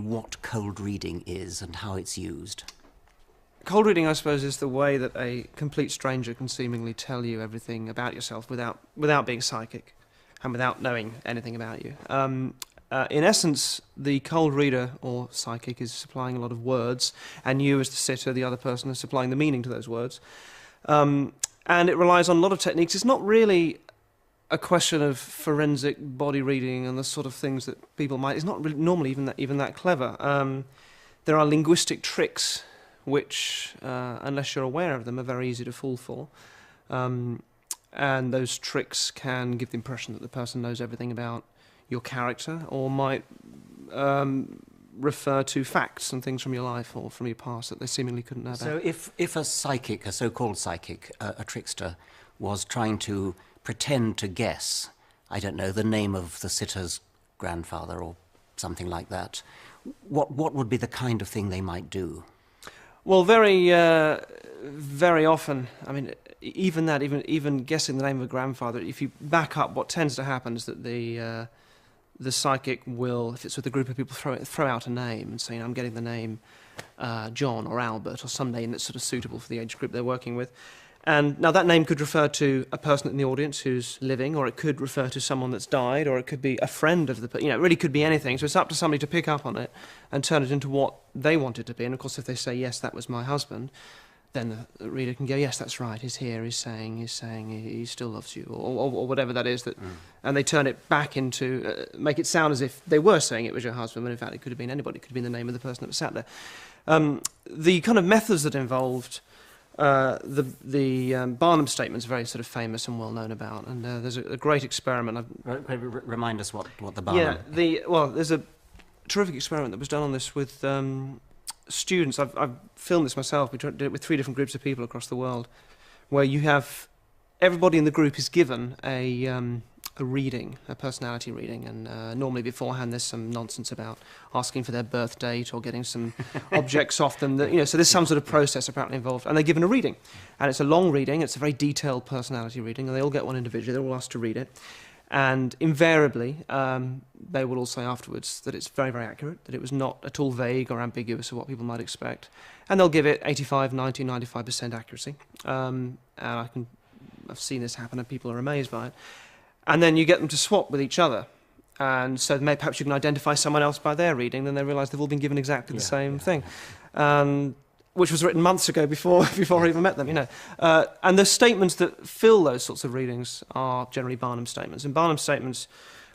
what cold reading is and how it's used? Cold reading, I suppose, is the way that a complete stranger can seemingly tell you everything about yourself without being psychic and without knowing anything about you. In essence, the cold reader or psychic is supplying a lot of words, and you as the sitter, the other person, is supplying the meaning to those words. And it relies on a lot of techniques. It's not really a question of forensic body reading and the sort of things that people might... It's not really normally even that clever. There are linguistic tricks which, unless you're aware of them, are very easy to fall for. And those tricks can give the impression that the person knows everything about your character, or might refer to facts and things from your life or from your past that they seemingly couldn't know about. So if a psychic, a so-called psychic, a trickster, was trying to pretend to guess, I don't know, the name of the sitter's grandfather or something like that, what would be the kind of thing they might do? Well, very often, I mean, even guessing the name of a grandfather, if you back up, what tends to happen is that the psychic will, if it's with a group of people, throw out a name and say, I'm getting the name John or Albert or some name that's sort of suitable for the age group they're working with. And now that name could refer to a person in the audience who's living, or it could refer to someone that's died, or it could be a friend of the person. You know, it really could be anything. So it's up to somebody to pick up on it and turn it into what they want it to be. And of course, if they say, yes, that was my husband, then the reader can go, yes, that's right, he's here, he's saying he still loves you, or whatever that is. And they turn it back into, make it sound as if they were saying it was your husband, when in fact it could have been anybody, it could have been the name of the person that was sat there. The kind of methods that involved, the Barnum statement's very sort of famous and well known about, and there's a great experiment. Remind us what the Barnum... Yeah, well, there's a terrific experiment that was done on this with students. I've filmed this myself. We did it with 3 different groups of people across the world, where you have everybody in the group is given a reading, a personality reading, and normally beforehand there's some nonsense about asking for their birth date or getting some objects off them. That, so there's some sort of process apparently involved, and they're given a reading, and it's a long reading. It's a very detailed personality reading, and they all get one individually. They're all asked to read it. And invariably, they will all say afterwards that it's very, very accurate, that it was not at all vague or ambiguous of what people might expect. And they'll give it 85, 90, 95% accuracy. And I've seen this happen, and people are amazed by it. And then you get them to swap with each other. And so perhaps you can identify someone else by their reading, then they realise they've all been given exactly the same thing. Which was written months ago before I even met them, And the statements that fill those sorts of readings are generally Barnum statements. And Barnum statements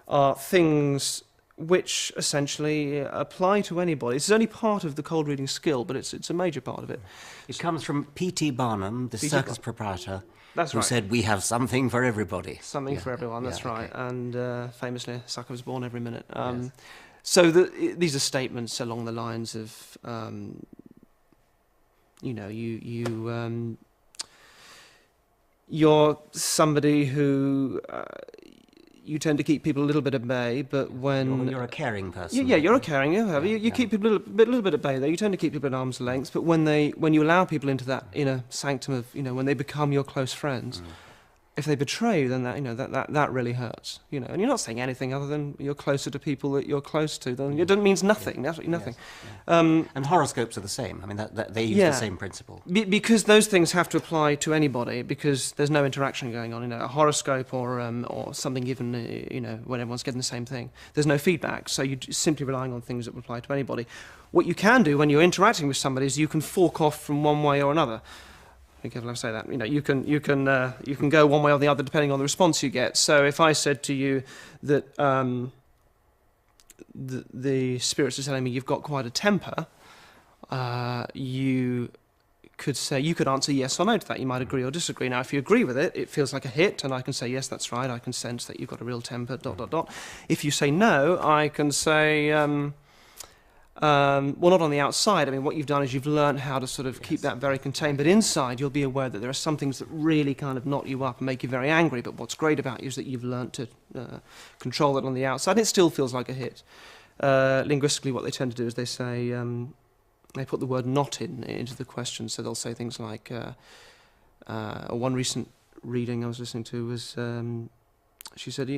are things which essentially apply to anybody. This is only part of the cold reading skill, but it's a major part of it. It comes from P.T. Barnum, the circus proprietor, who said, we have something for everybody. Something for everyone, that's right. Okay. And famously, a sucker was born every minute. So these are statements along the lines of... you're somebody who you tend to keep people a little bit at bay, but when... You're a caring person. Yeah, you're a caring, you keep people a little bit at bay there. You tend to keep people at arm's length, but when you allow people into that inner sanctum of, when they become your close friends, if they betray you, then that really hurts, And you're not saying anything other than you're closer to people that you're close to. Then it means nothing, absolutely nothing. Yes, and horoscopes are the same. I mean, they use the same principle. Because those things have to apply to anybody, because there's no interaction going on. A horoscope or something given, when everyone's getting the same thing. There's no feedback, so you're simply relying on things that apply to anybody. What you can do when you're interacting with somebody is you can fork off from one way or another. Be careful how I say that. You can go one way or the other depending on the response you get. So if I said to you that the spirits are telling me you've got quite a temper, you could answer yes or no to that. You might agree or disagree. Now, if you agree with it, it feels like a hit, and I can say yes, that's right. I can sense that you've got a real temper. ... If you say no, I can say. Well, not on the outside. I mean, what you've done is you've learned how to sort of keep that very contained, but inside you'll be aware that there are some things that really kind of knock you up and make you very angry, but what's great about you is that you've learned to control that on the outside. It still feels like a hit. Linguistically, what they tend to do is they say, they put the word not into the question, so they'll say things like, one recent reading I was listening to was, she said,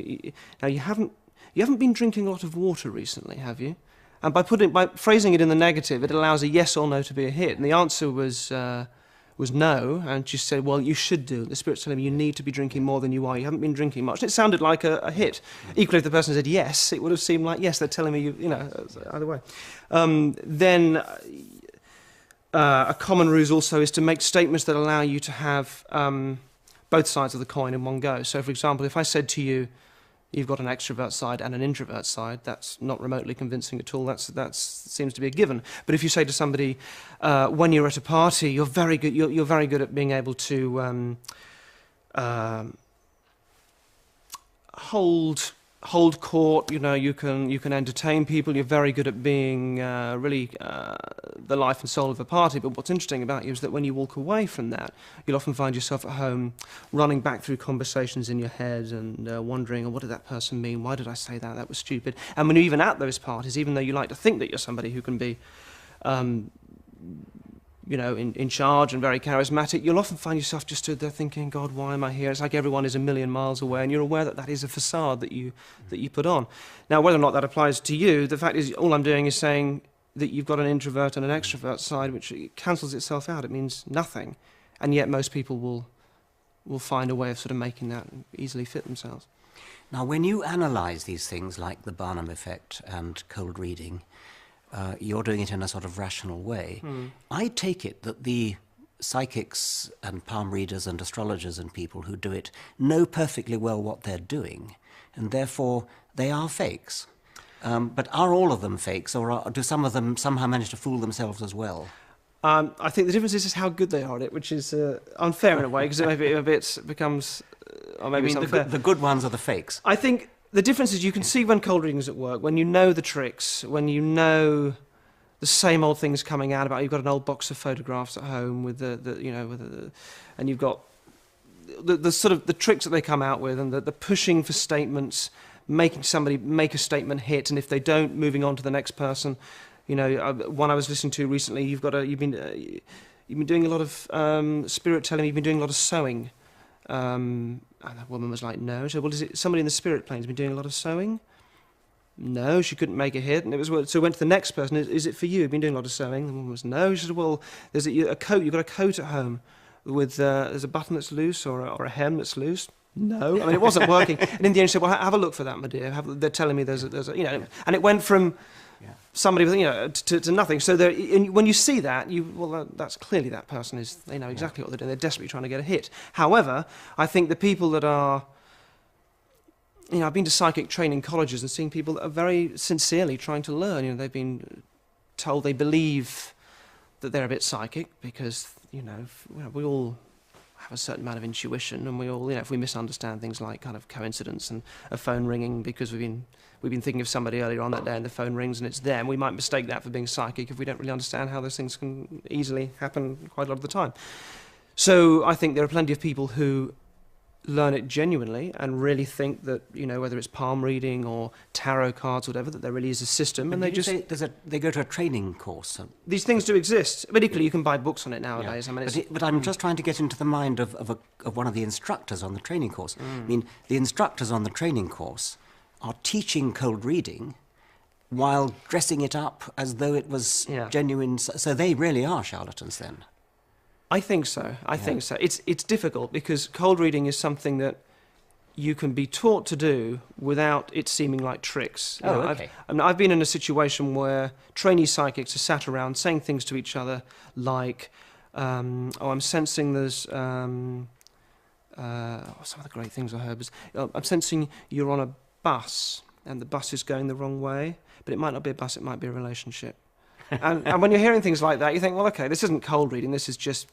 now you haven't been drinking a lot of water recently, have you? And by phrasing it in the negative, it allows a yes or no to be a hit. And the answer was no. And she said, well, you should do. The Spirit's telling me you need to be drinking more than you are. You haven't been drinking much. And it sounded like a hit. Equally, if the person said yes, it would have seemed like, yes, they're telling me, either way. Then a common ruse also is to make statements that allow you to have both sides of the coin in one go. So, for example, if I said to you, you've got an extrovert side and an introvert side, that's not remotely convincing at all. That seems to be a given. But if you say to somebody, when you're at a party, you're very good at being able to hold court. You can entertain people. You're very good at being really the life and soul of a party. But what's interesting about you is that when you walk away from that, you'll often find yourself at home running back through conversations in your head and wondering, oh, what did that person mean? Why did I say that? That was stupid. And when you're even at those parties, even though you like to think that you're somebody who can be in charge and very charismatic, you'll often find yourself just stood there thinking, God, why am I here? It's like everyone is a million miles away, and you're aware that that is a facade that you put on. Now, whether or not that applies to you, the fact is, all I'm doing is saying that you've got an introvert and an extrovert side, which cancels itself out. It means nothing. And yet most people will find a way of sort of making that easily fit themselves. Now, when you analyse these things like the Barnum effect and cold reading, you're doing it in a sort of rational way. I take it that the psychics and palm readers and astrologers and people who do it know perfectly well what they're doing, and therefore they are fakes. But are all of them fakes, or do some of them somehow manage to fool themselves as well? I think the difference is how good they are at it, which is unfair in a way, because it maybe a bit becomes, or maybe it's unfair. The good ones are the fakes? I think the difference is you can see when cold reading's at work, when you know the tricks, when you know the same old things coming out about. You've got an old box of photographs at home with and you've got the sort of the tricks that they come out with, and the pushing for statements, making somebody make a statement hit, and if they don't, moving on to the next person. One I was listening to recently, you've been doing a lot of spirit telling. You've been doing a lot of sewing. And that woman was like, no. She said, well, is it somebody in the spirit plane has been doing a lot of sewing? No, she couldn't make a hit. And so went to the next person, is it for you? You've been doing a lot of sewing? The woman was, no. She said, well, there's a coat, you've got a coat at home with, there's a button that's loose or a hem that's loose. No. I mean, it wasn't working. And in the end she said, well, have a look for that, my dear. They're telling me there's a and it went from somebody to nothing. So when you see that, that's clearly that person they know exactly what they're doing. They're desperately trying to get a hit. However, I think the people that are, I've been to psychic training colleges and seen people that are very sincerely trying to learn. They've been told they believe that they're a bit psychic because, we all have a certain amount of intuition, and we all, if we misunderstand things like kind of coincidence and a phone ringing because we've been thinking of somebody earlier on that day and the phone rings and it's them, we might mistake that for being psychic if we don't really understand how those things can easily happen quite a lot of the time. So I think there are plenty of people who learn it genuinely and really think that, whether it's palm reading or tarot cards or whatever, that there really is a system. And they just they go to a training course. These things do exist. But equally, you can buy books on it nowadays. Yeah. I mean, but I'm just trying to get into the mind of one of the instructors on the training course. I mean, the instructors on the training course are teaching cold reading while dressing it up as though it was genuine. So they really are charlatans then. I think so. I think so. It's difficult because cold reading is something that you can be taught to do without it seeming like tricks. Okay. I've been in a situation where trainee psychics are sat around saying things to each other like, I'm sensing there's... some of the great things I heard was, I'm sensing you're on a bus and the bus is going the wrong way, but it might not be a bus, it might be a relationship. And when you're hearing things like that, you think, well, okay, this isn't cold reading, this is just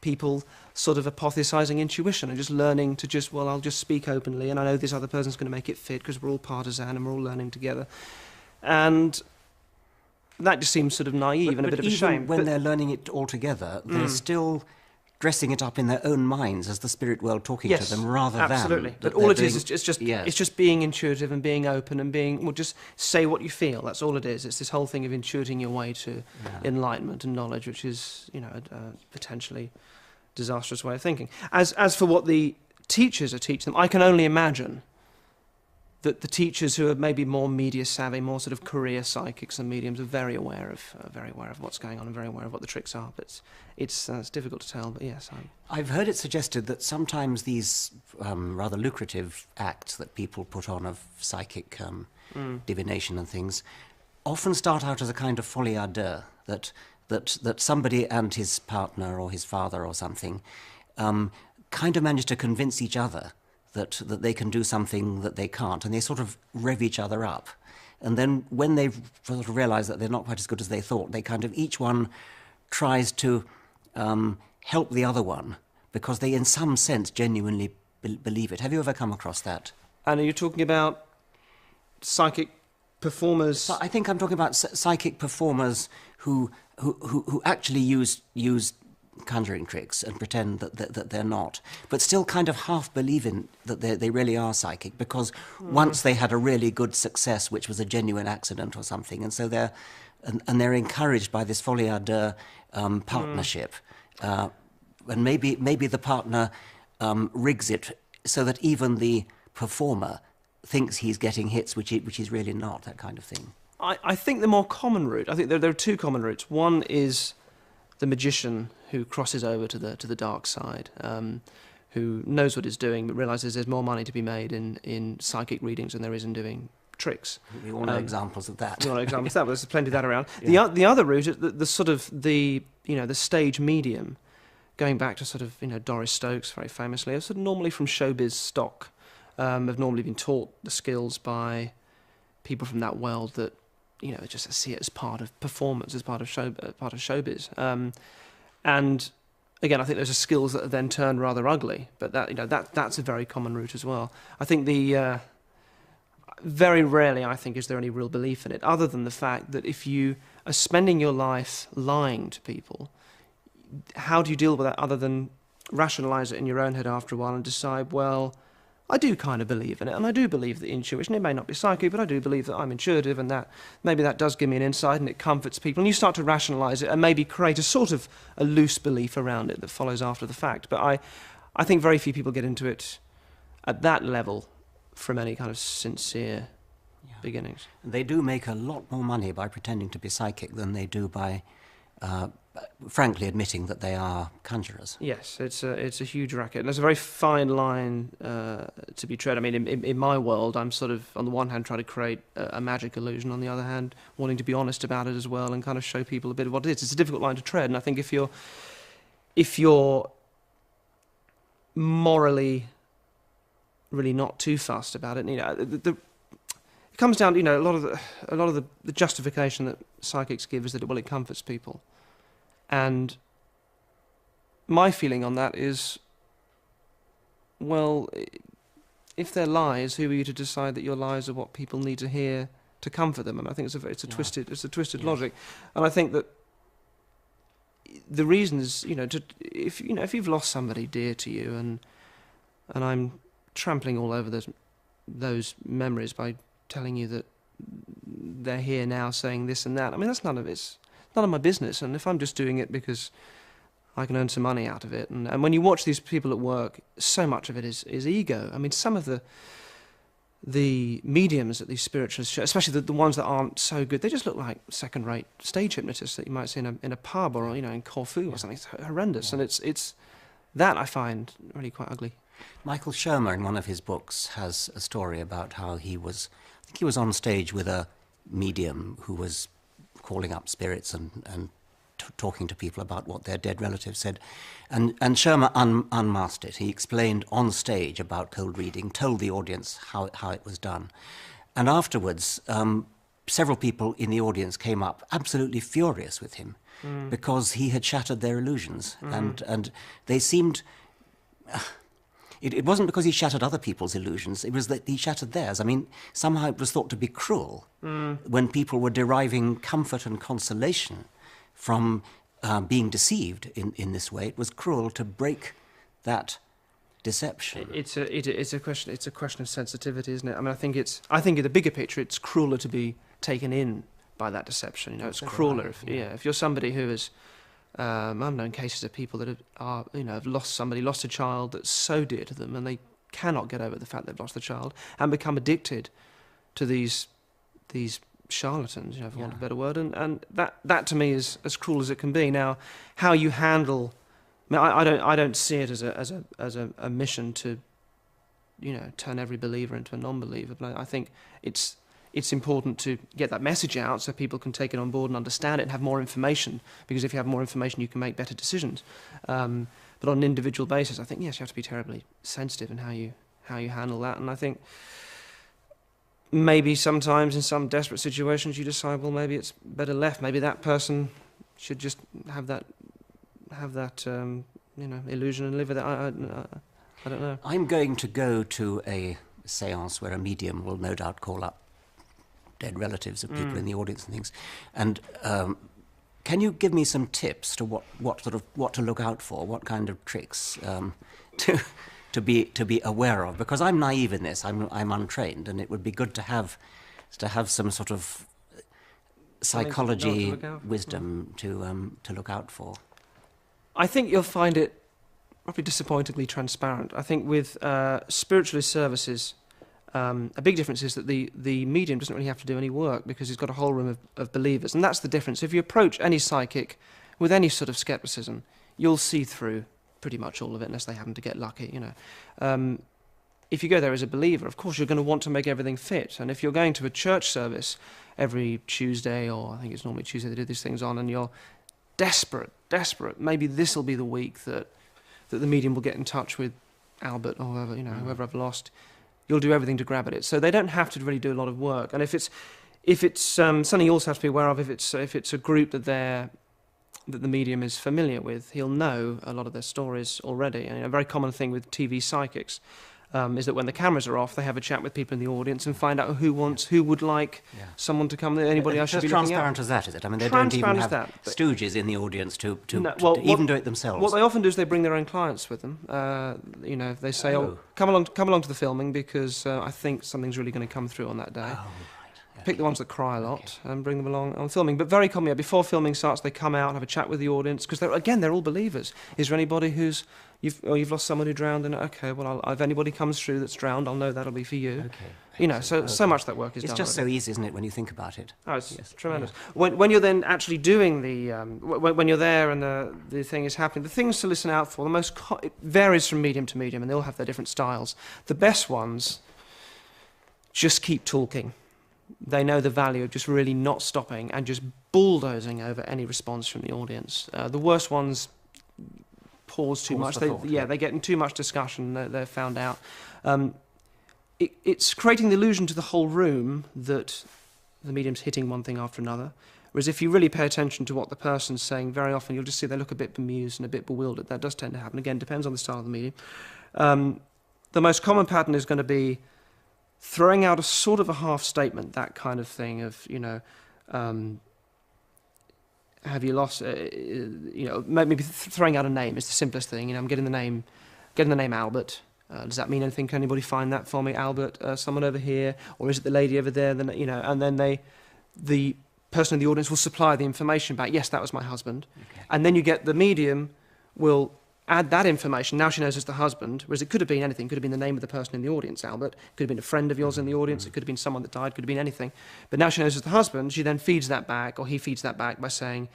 people sort of hypothesizing intuition and just learning to I'll just speak openly, and I know this other person's going to make it fit because we're all partisan and we're all learning together. And that just seems sort of naive and a bit of a shame. When they're learning it all together, they're still dressing it up in their own minds as the spirit world talking to them, rather than... Absolutely. But all it is it's just being intuitive and being open and being... Well, just say what you feel. That's all it is. It's this whole thing of intuiting your way to enlightenment and knowledge, which is, a potentially disastrous way of thinking. As for what the teachers are teaching them, I can only imagine that the teachers who are maybe more media savvy, more sort of career psychics and mediums, are very aware of what's going on and very aware of what the tricks are. But it's difficult to tell. But yes, I've heard it suggested that sometimes these rather lucrative acts that people put on of psychic divination and things often start out as a kind of folie à deux, that somebody and his partner or his father or something kind of manage to convince each other that they can do something that they can't, and they sort of rev each other up. And then when they sort of realise that they're not quite as good as they thought, they kind of, each one tries to help the other one, because they in some sense genuinely believe it. Have you ever come across that? And are you talking about psychic performers? So I think I'm talking about psychic performers who actually use conjuring tricks and pretend that they're not, but still kind of half believe in that they really are psychic, because once they had a really good success, which was a genuine accident or something, and so they're encouraged by this folie à deux partnership, and maybe the partner rigs it so that even the performer thinks he's getting hits which he's really not, that kind of thing. I think the more common route, I think there are two common routes. One is the magician who crosses over to the dark side, who knows what he's doing but realises there's more money to be made in psychic readings than there is in doing tricks. We all know examples of that. We all know examples of that, but there's plenty of that around. Yeah. The other route is the sort of the stage medium, going back to sort of Doris Stokes very famously, sort of normally from showbiz stock, have normally been taught the skills by people from that world that just see it as part of performance, as part of showbiz. And again, I think those are skills that are then turned rather ugly. But that's a very common route as well. I think very rarely, I think, is there any real belief in it, other than the fact that if you are spending your life lying to people, how do you deal with that other than rationalise it in your own head after a while and decide, well, I do kind of believe in it, and I do believe that intuition, it may not be psychic, but I do believe that I'm intuitive, and that maybe that does give me an insight and it comforts people. And you start to rationalise it and maybe create a sort of a loose belief around it that follows after the fact. But I think very few people get into it at that level from any kind of sincere beginnings. They do make a lot more money by pretending to be psychic than they do by frankly admitting that they are conjurers. Yes, it's a huge racket, and there's a very fine line to be tread. I mean, in my world, I'm sort of, on the one hand, trying to create a magic illusion, on the other hand, wanting to be honest about it as well and kind of show people a bit of what it is. It's a difficult line to tread, and I think if you're morally really not too fussed about it, it comes down to, a lot of the justification that psychics give is that it comforts people. And my feeling on that is, well, if they're lies, who are you to decide that your lies are what people need to hear to comfort them? And I think it's a twisted logic. And I think that the reason is, if you've lost somebody dear to you, and I'm trampling all over those memories by telling you that they're here now saying this and that. I mean, that's none of my business. And if I'm just doing it because I can earn some money out of it, and when you watch these people at work, so much of it is ego. I mean, some of the mediums at these spiritualists show, especially the ones that aren't so good, they just look like second-rate stage hypnotists that you might see in a pub or in Corfu or something. It's horrendous, and it's that I find really quite ugly. Michael Shermer, in one of his books, has a story about how he was on stage with a medium who was calling up spirits and talking to people about what their dead relatives said. And Shermer unmasked it. He explained on stage about cold reading, told the audience how it was done. And afterwards, several people in the audience came up absolutely furious with him because he had shattered their illusions. And they seemed... It wasn't because he shattered other people's illusions, it was that he shattered theirs. I mean, somehow it was thought to be cruel when people were deriving comfort and consolation from being deceived in this way. It was cruel to break that deception. It's a question of sensitivity, isn't it? I mean, I think in the bigger picture, it's crueler to be taken in by that deception. It's crueler if you're somebody who is... I've known cases of people that have lost a child that's so dear to them, and they cannot get over the fact they've lost the child and become addicted to these charlatans, for want of a better word, and that to me is as cruel as it can be. Now, how you handle, I don't see it as a mission to, turn every believer into a non-believer, but I think it's important to get that message out so people can take it on board and understand it and have more information, because if you have more information you can make better decisions. But on an individual basis, I think, yes, you have to be terribly sensitive in how you handle that, and I think maybe sometimes in some desperate situations you decide, well, maybe it's better left. Maybe that person should just have that illusion and live with it. I don't know. I'm going to go to a séance where a medium will no doubt call up dead relatives of people in the audience and things. And can you give me some tips to what to look out for, what kind of tricks to be aware of? Because I'm naive in this. I'm untrained, and it would be good to have some sort of psychology wisdom to look out for. I think you'll find it probably disappointingly transparent. I think with spiritualist services, a big difference is that the medium doesn't really have to do any work because he's got a whole room of believers, and that's the difference. If you approach any psychic with any sort of skepticism, you'll see through pretty much all of it, unless they happen to get lucky, If you go there as a believer, of course you're going to want to make everything fit, and if you're going to a church service every Tuesday, or I think it's normally Tuesday they do these things on, and you're desperate, maybe this will be the week that the medium will get in touch with Albert or whoever, whoever I've lost. You'll do everything to grab at it. So they don't have to really do a lot of work. And if it's something you also have to be aware of, if it's a group that the medium is familiar with, he'll know a lot of their stories already. And a very common thing with TV psychics is that when the cameras are off, they have a chat with people in the audience and find out who would like someone to come there, anybody I should be looking at. As transparent as that, is it? I mean, they don't even have stooges in the audience to even do it themselves. What they often do is they bring their own clients with them. They say, come along to the filming because I think something's really going to come through on that day. Oh, right. Pick the ones that cry a lot and bring them along on filming. But very commonly, before filming starts, they come out and have a chat with the audience because they're all believers. Is there anybody you've lost someone who drowned? And okay, well, if anybody comes through that's drowned, I'll know that'll be for you. Okay. So much that work is done. It's just so easy, isn't it, when you think about it? Oh, it's tremendous. Yeah. When you're then actually doing when you're there and the thing is happening, the things to listen out for, it varies from medium to medium, and they all have their different styles. The best ones just keep talking. They know the value of just really not stopping and just bulldozing over any response from the audience. The worst ones pause too much. They get in too much discussion. They're found out. It's creating the illusion to the whole room that the medium's hitting one thing after another. Whereas if you really pay attention to what the person's saying, very often you'll just see they look a bit bemused and a bit bewildered. That does tend to happen. Again, depends on the style of the medium. The most common pattern is going to be throwing out a sort of a half statement, that kind of thing of, have you lost, maybe throwing out a name is the simplest thing. I'm getting the name Albert. Does that mean anything? Can anybody find that for me? Albert, someone over here, or is it the lady over there? Then, and then the person in the audience will supply the information back. Yes, that was my husband. Okay. And then you get the medium will add that information. Now she knows it's the husband, whereas it could have been anything. It could have been the name of the person in the audience, Albert. It could have been a friend of yours in the audience. It could have been someone that died. Could have been anything. But now she knows it's the husband. She then feeds that back, or he feeds that back by saying,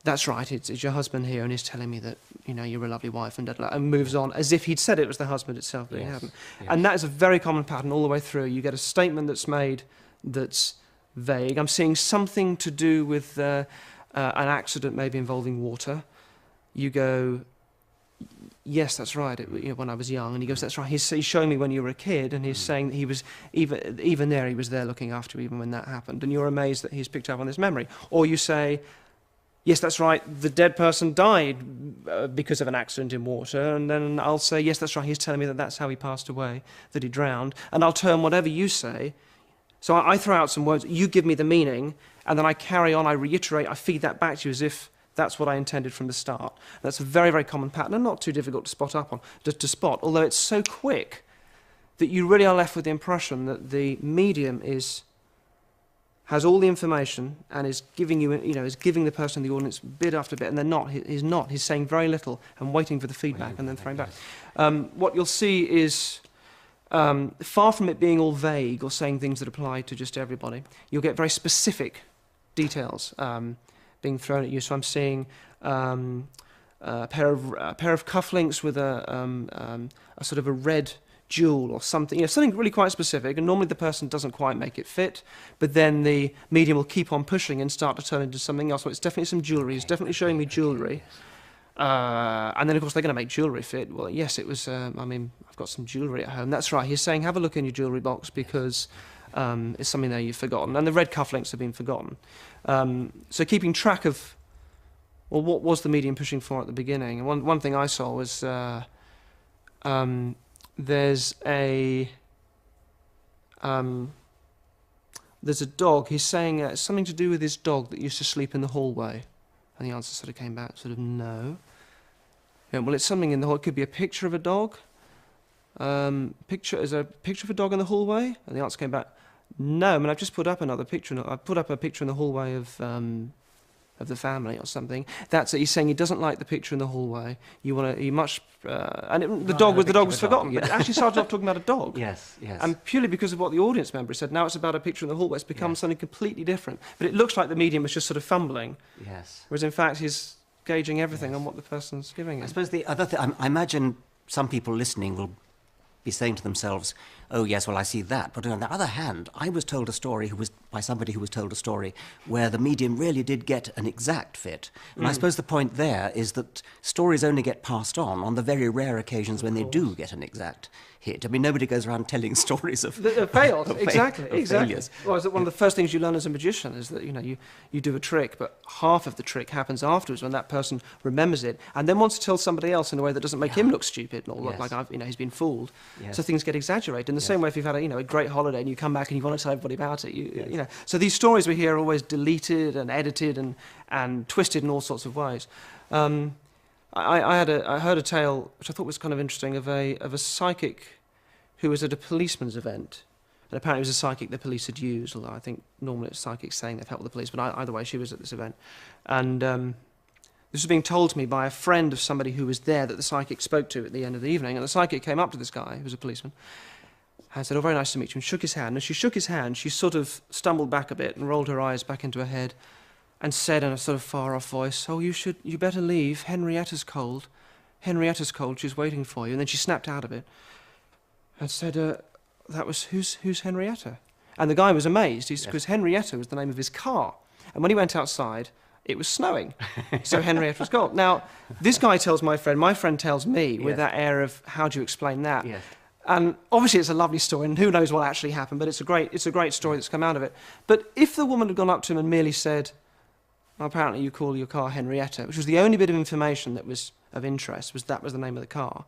that's right, it's your husband here, and he's telling me that, you're a lovely wife, and moves on, as if he'd said it was the husband itself, but he hadn't. Yes. And that is a very common pattern all the way through. You get a statement that's made that's vague. I'm seeing something to do with an accident maybe involving water. You go, yes, that's right, when I was young. And he goes, that's right, he's showing me when you were a kid, and he's saying that he was, even there, he was there looking after you even when that happened. And you're amazed that he's picked up on this memory. Or you say, yes, that's right, the dead person died because of an accident in water, and then I'll say, yes, that's right, he's telling me that that's how he passed away, that he drowned, and I'll turn whatever you say. So I throw out some words, you give me the meaning, and then I carry on, I reiterate, I feed that back to you as if that's what I intended from the start. That's a very, very common pattern, and not too difficult to spot, although it's so quick that you really are left with the impression that the medium has all the information and is giving is giving the person in the audience bit after bit, and they're not. He's not. He's saying very little and waiting for the feedback and then throwing back. What you'll see is far from it being all vague or saying things that apply to just everybody, you'll get very specific details being thrown at you. So I'm seeing a pair of cufflinks with a sort of a red jewel or something, something really quite specific, and normally the person doesn't quite make it fit, but then the medium will keep on pushing and start to turn into something else. So it's definitely some jewellery, it's definitely showing me jewellery. And then, of course, they're going to make jewellery fit. Well, yes, it was, I've got some jewellery at home. That's right, he's saying, have a look in your jewellery box because it's something there you've forgotten. And the red cufflinks have been forgotten. So keeping track of, well, what was the medium pushing for at the beginning? And one thing I saw was there's a dog. He's saying it's something to do with his dog that used to sleep in the hallway. And the answer sort of came back, sort of, no. Yeah, well, it's something in the hall. It could be a picture of a dog. Is there a picture of a dog in the hallway? And the answer came back, no. I mean, I've just put up another picture. I put up a picture in the hallway of the family or something. That's it. He's saying he doesn't like the picture in the hallway. The dog was forgotten. Yeah. But it actually started off talking about a dog. Yes, yes. And purely because of what the audience member said, now it's about a picture in the hallway. It's become something completely different. But it looks like the medium was just sort of fumbling. Yes. Whereas in fact he's gauging everything on what the person's giving him. I suppose the other thing, I imagine some people listening will be saying to themselves, oh yes, well I see that. But on the other hand, I was told a story by somebody who was told a story where the medium really did get an exact fit. And I suppose the point there is that stories only get passed on the very rare occasions when they do get an exact hit. I mean, nobody goes around telling stories of fails. Exactly. failures. Well, one of the first things you learn as a magician is that you do a trick, but half of the trick happens afterwards when that person remembers it and then wants to tell somebody else in a way that doesn't make him look stupid or look like he's been fooled. Yes. So things get exaggerated. In the same way, if you've had a great holiday and you come back and you want to tell everybody about it, So these stories we hear are always deleted and edited and twisted in all sorts of ways. I heard a tale which I thought was kind of interesting of a psychic who was at a policeman's event, and apparently it was a psychic the police had used. Although I think normally it's psychics saying they've helped the police, but either way, she was at this event, and this was being told to me by a friend of somebody who was there that the psychic spoke to at the end of the evening. And the psychic came up to this guy who was a policeman and said, "Oh, very nice to meet you," and shook his hand. And as she shook his hand, she sort of stumbled back a bit and rolled her eyes back into her head, and said in a sort of far-off voice, "Oh, you better leave. Henrietta's cold. Henrietta's cold. She's waiting for you." And then she snapped out of it and said, "That was who's Henrietta?" And the guy was amazed, because Henrietta was the name of his car. And when he went outside, it was snowing. So Henrietta was cold. Now, this guy tells my friend tells me with that air of, how do you explain that? Yes. And obviously it's a lovely story, and who knows what actually happened, but it's a great story that's come out of it. But if the woman had gone up to him and merely said, "Well, apparently you call your car Henrietta," which was the only bit of information that was of interest, that was the name of the car.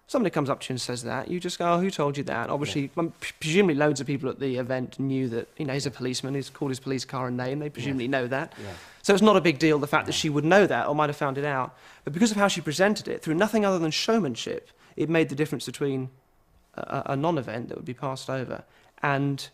Somebody comes up to you and says that, you just go, "Oh, who told you that?" Obviously, presumably loads of people at the event knew that, he's a policeman, he's called his police car a name, they presumably know that. Yes. So it's not a big deal, the fact that she would know that or might have found it out. But because of how she presented it, through nothing other than showmanship, it made the difference between a non-event that would be passed over and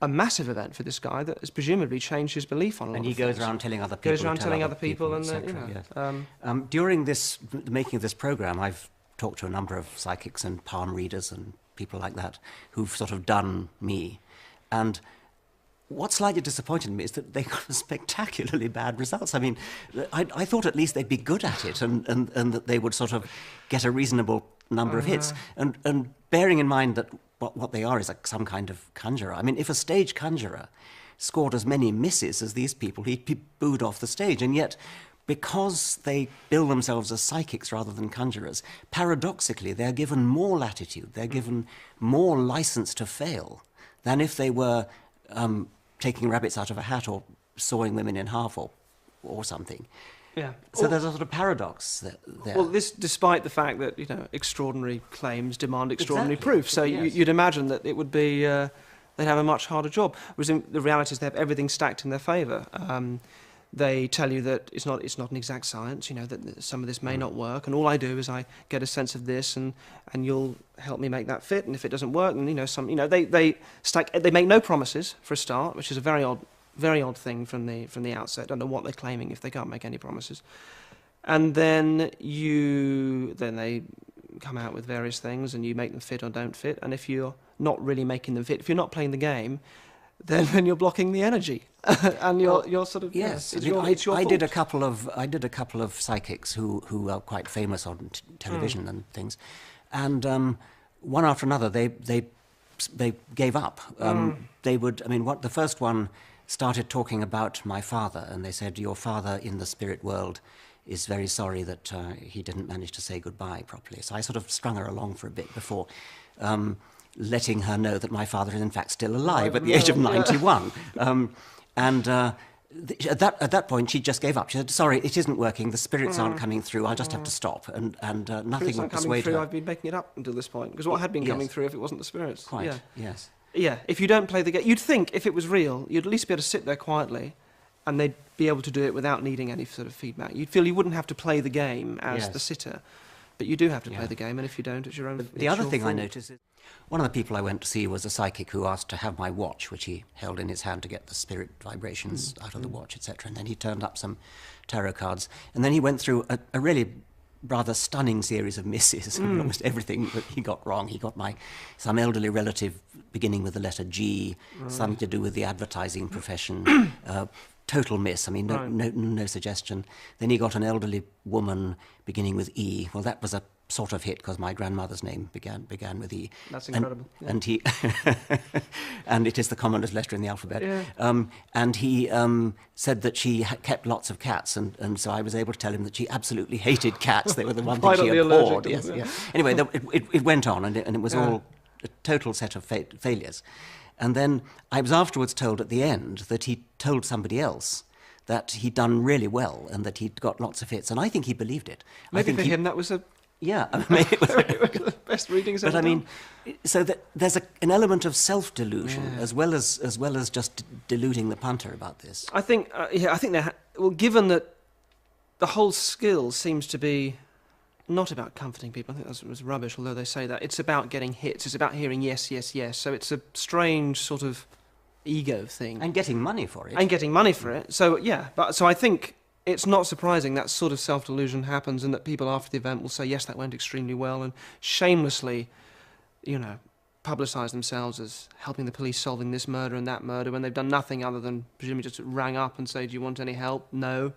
a massive event for this guy that has presumably changed his belief on a lot of things. And he goes around telling other people. Goes around telling other people and etc. During the making of this programme, I've talked to a number of psychics and palm readers and people like that who've sort of done me. And what slightly disappointed me is that they got spectacularly bad results. I mean, I thought at least they'd be good at it and that they would sort of get a reasonable number of hits. And bearing in mind that what they are is like some kind of conjurer. I mean, if a stage conjurer scored as many misses as these people, he'd be booed off the stage. And yet, because they bill themselves as psychics rather than conjurers, paradoxically, they're given more latitude, they're given more license to fail than if they were taking rabbits out of a hat or sawing women in half or something. Yeah. So there's a sort of paradox there. Well, this, despite the fact that extraordinary claims demand extraordinary proof, so yes. you'd imagine that it would be they'd have a much harder job. Whereas the reality is they have everything stacked in their favour. They tell you that it's not an exact science. That some of this may not work, and all I do is I get a sense of this, and you'll help me make that fit. And if it doesn't work, then they make no promises for a start, which is a very odd thing from the outset. Don't know what they're claiming if they can't make any promises. And then they come out with various things, and you make them fit or don't fit. And if you're not really making them fit, if you're not playing the game, then you're blocking the energy, and you're sort of yes. it's your I fault. did a couple of psychics who are quite famous on television and things, and one after another they gave up. They would. I mean, the first one started talking about my father, and they said, "Your father in the spirit world is very sorry that he didn't manage to say goodbye properly." So I sort of strung her along for a bit before letting her know that my father is in fact still alive at the age of 91. At that point, she just gave up. She said, "Sorry, it isn't working. The spirits aren't coming through. I'll just have to stop." And nothing would persuade her. I've been making it up until this point, because what had been coming through if it wasn't the spirits? Quite, yes. Yeah, if you don't play the game, you'd think if it was real, you'd at least be able to sit there quietly, and they'd be able to do it without needing any sort of feedback. You'd feel you wouldn't have to play the game as the sitter, but you do have to play the game, and if you don't, it's your own. The other thing I noticed is one of the people I went to see was a psychic who asked to have my watch, which he held in his hand to get the spirit vibrations out of the watch, etc. And then he turned up some tarot cards, and then he went through a really rather stunning series of misses. Almost everything that he got wrong. He got some elderly relative beginning with the letter G, something to do with the advertising profession. Total miss. I mean, no suggestion. Then he got an elderly woman beginning with E. Well, that was a sort of hit because my grandmother's name began with E. That's incredible. And he, and it is the commonest letter in the alphabet. Yeah. And he said that she kept lots of cats, and so I was able to tell him that she absolutely hated cats. They were the one thing she abhorred. Yes, yeah. Anyway, it went on, and it was all a total set of failures. And then I was afterwards told at the end that he told somebody else that he'd done really well and that he'd got lots of hits, and I think he believed it. Maybe for him that was a... Yeah, I mean, it was the best readings ever But I mean, done. so that there's an element of self-delusion as well as just deluding the punter about this. I think, well, given that the whole skill seems to be not about comforting people, I think that was rubbish, although they say that. It's about getting hits. It's about hearing yes, yes, yes. So it's a strange sort of ego thing. And getting money for it. So, so I think it's not surprising that sort of self-delusion happens, and that people after the event will say, yes, that went extremely well, and shamelessly, publicise themselves as helping the police solving this murder and that murder when they've done nothing other than presumably just rang up and say, do you want any help? No.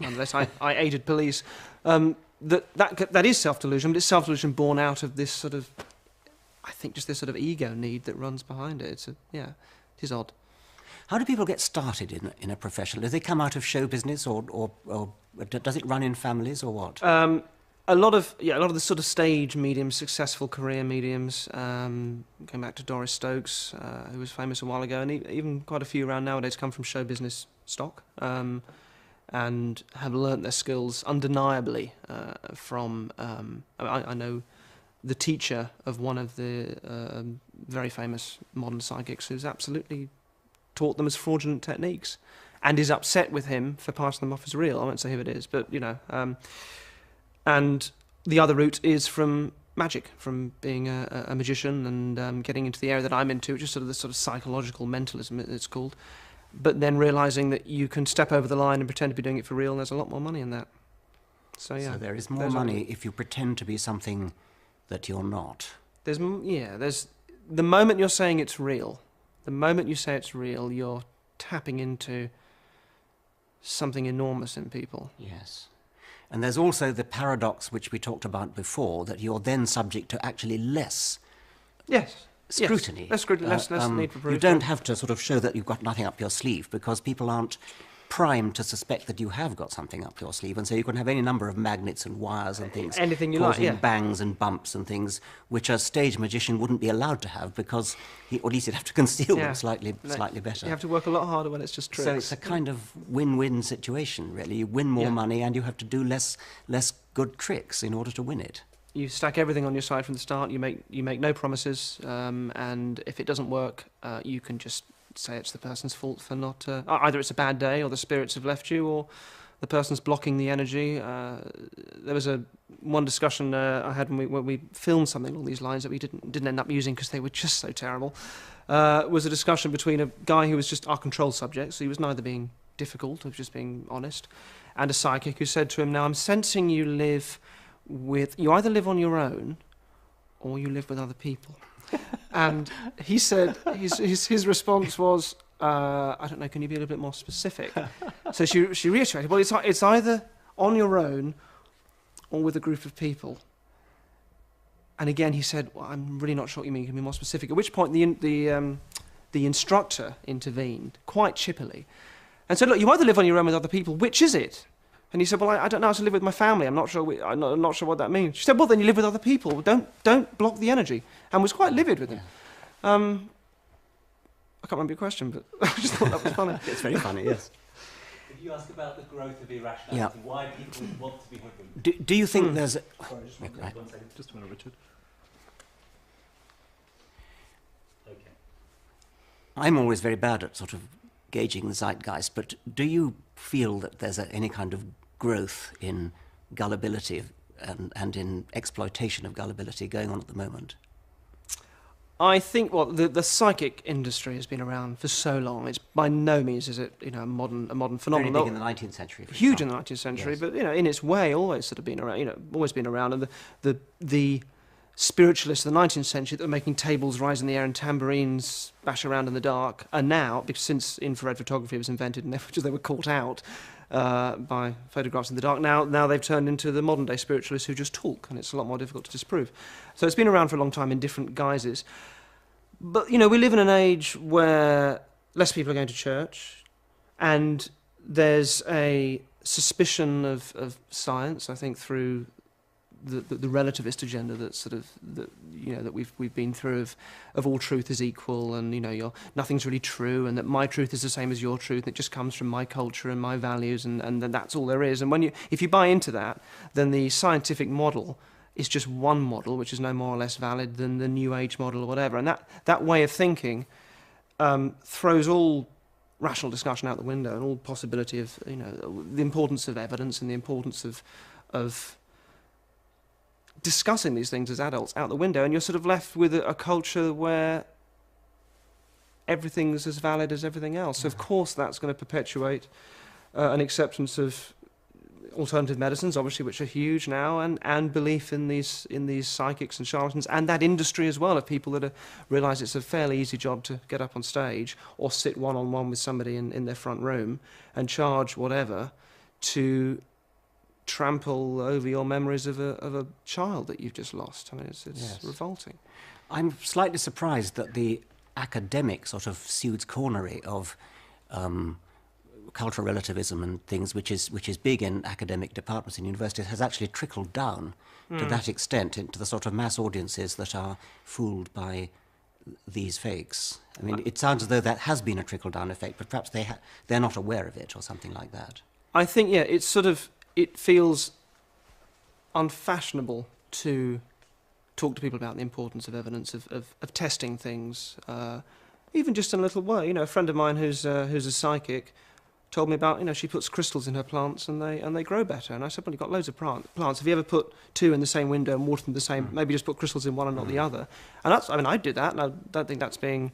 Nonetheless, I aided police. That is self-delusion, but it's self-delusion born out of this sort of, I think, just this sort of ego need that runs behind it. It is odd. How do people get started in a profession? Do they come out of show business, or does it run in families, or what? A lot of the sort of stage mediums, successful career mediums, going back to Doris Stokes, who was famous a while ago, and even quite a few around nowadays come from show business stock, and have learnt their skills undeniably from... I know the teacher of one of the very famous modern psychics who's absolutely taught them as fraudulent techniques and is upset with him for passing them off as real. I won't say who it is, but, and the other route is from magic, from being a magician and getting into the area that I'm into, which is sort of the sort of psychological mentalism, it's called, but then realising that you can step over the line and pretend to be doing it for real, and there's a lot more money in that. So there is more money if you pretend to be something that you're not. There's the moment you're saying it's real. The moment you say it's real, you're tapping into something enormous in people. Yes. And there's also the paradox, which we talked about before, that you're then subject to actually less scrutiny. Less scrutiny, less need for proof. You don't have to sort of show that you've got nothing up your sleeve, because people aren't primed to suspect that you have got something up your sleeve, and so you can have any number of magnets and wires and things, anything you causing like, bangs and bumps and things, which a stage magician wouldn't be allowed to have, because or at least he'd have to conceal them slightly better. You have to work a lot harder when it's just tricks. So it's a kind of win-win situation, really. You win more money, and you have to do less good tricks in order to win it. You stack everything on your side from the start. You make no promises, and if it doesn't work, you can just say it's the person's fault for not... either it's a bad day, or the spirits have left you, or the person's blocking the energy. There was one discussion I had when we filmed something along these lines that we didn't end up using because they were just so terrible. Was a discussion between a guy who was just our control subject, so he was neither being difficult or just being honest, and a psychic who said to him, "Now I'm sensing you live you either live on your own or you live with other people. And he said his response was, I don't know, can you be a little bit more specific? So she reiterated, well, it's either on your own or with a group of people. And again, he said, well, I'm really not sure what you mean, can you be more specific? At which point the instructor intervened, quite chippily, and said, look, you either live on your own with other people, which is it? And he said, well, I don't know how to live with my family. I'm not sure what that means. She said, well, then you live with other people. Don't block the energy. And was quite livid with him. I can't remember your question, but I just thought that was funny. It's very funny, yes. If you ask about the growth of irrationality, why people want to be hoodwinked. Do you think there's... Sorry, just one second. Just a minute, Richard. Okay. I'm always very bad at sort of gauging the zeitgeist, but do you feel that there's any kind of growth in gullibility and in exploitation of gullibility going on at the moment? I think the psychic industry has been around for so long. It's by no means is it a modern phenomenon. Very big in the 19th century. Huge in the 19th century, yes. But in its way, always sort of been around. Always been around. And the spiritualists of the 19th century that were making tables rise in the air and tambourines bash around in the dark, and now, because since infrared photography was invented and they were caught out by photographs in the dark, now they've turned into the modern day spiritualists who just talk, and it's a lot more difficult to disprove. So it's been around for a long time in different guises. But we live in an age where less people are going to church, and there's a suspicion of science, I think, through the relativist agenda that we've been through of all truth is equal, and nothing's really true, and that my truth is the same as your truth, and it just comes from my culture and my values, and that's all there is. And if you buy into that, then the scientific model is just one model, which is no more or less valid than the New Age model or whatever. And that way of thinking throws all rational discussion out the window, and all possibility of the importance of evidence and the importance of discussing these things as adults out the window, and you're sort of left with a culture where everything's as valid as everything else. So of course that's going to perpetuate an acceptance of alternative medicines, obviously, which are huge now, and belief in these psychics and charlatans, and that industry as well, of people that realise it's a fairly easy job to get up on stage or sit one-on-one with somebody in their front room and charge whatever to trample over your memories of a child that you've just lost. I mean, it's yes. Revolting. I'm slightly surprised that the academic sort of Sude's cornery of cultural relativism and things, which is big in academic departments in universities, has actually trickled down to that extent into the sort of mass audiences that are fooled by these fakes. I mean, it sounds as though that has been a trickle-down effect, but perhaps they're not aware of it or something like that. I think, yeah, it feels unfashionable to talk to people about the importance of evidence, of testing things, even just in a little way. A friend of mine who's a psychic told me about, she puts crystals in her plants and they grow better. And I said, well, you've got loads of plants. Have you ever put two in the same window and watered them the same? Maybe just put crystals in one and not the other. And I did that, and I don't think that's being,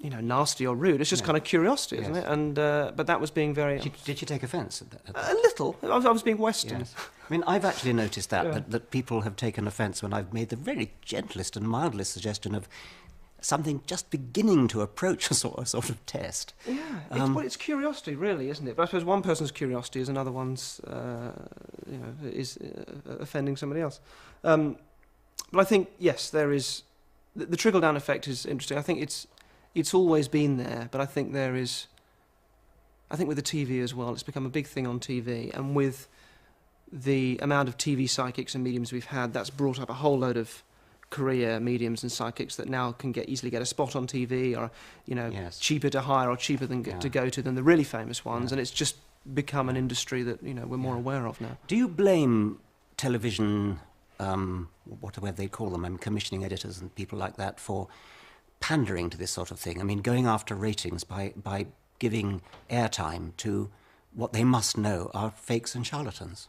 nasty or rude. It's just kind of curiosity, isn't it? And but that was being very... Did you take offence at that? A little. I was being Western. Yes. I mean, I've actually noticed that people have taken offence when I've made the very gentlest and mildest suggestion of something just beginning to approach a sort of test. Yeah, it's curiosity, really, isn't it? But I suppose one person's curiosity is another one's, is offending somebody else. But I think, yes, there is... The trickle-down effect is interesting. I think it's always been there, but I think there is... I think with the TV as well, it's become a big thing on TV, and with the amount of TV psychics and mediums we've had, that's brought up a whole load of career mediums and psychics that now can easily get a spot on TV, or cheaper to hire or cheaper to go to than the really famous ones, and it's just become an industry that we're more aware of now. Do you blame television, whatever they call them, commissioning editors and people like that, for pandering to this sort of thing? I mean, going after ratings by giving airtime to what they must know are fakes and charlatans?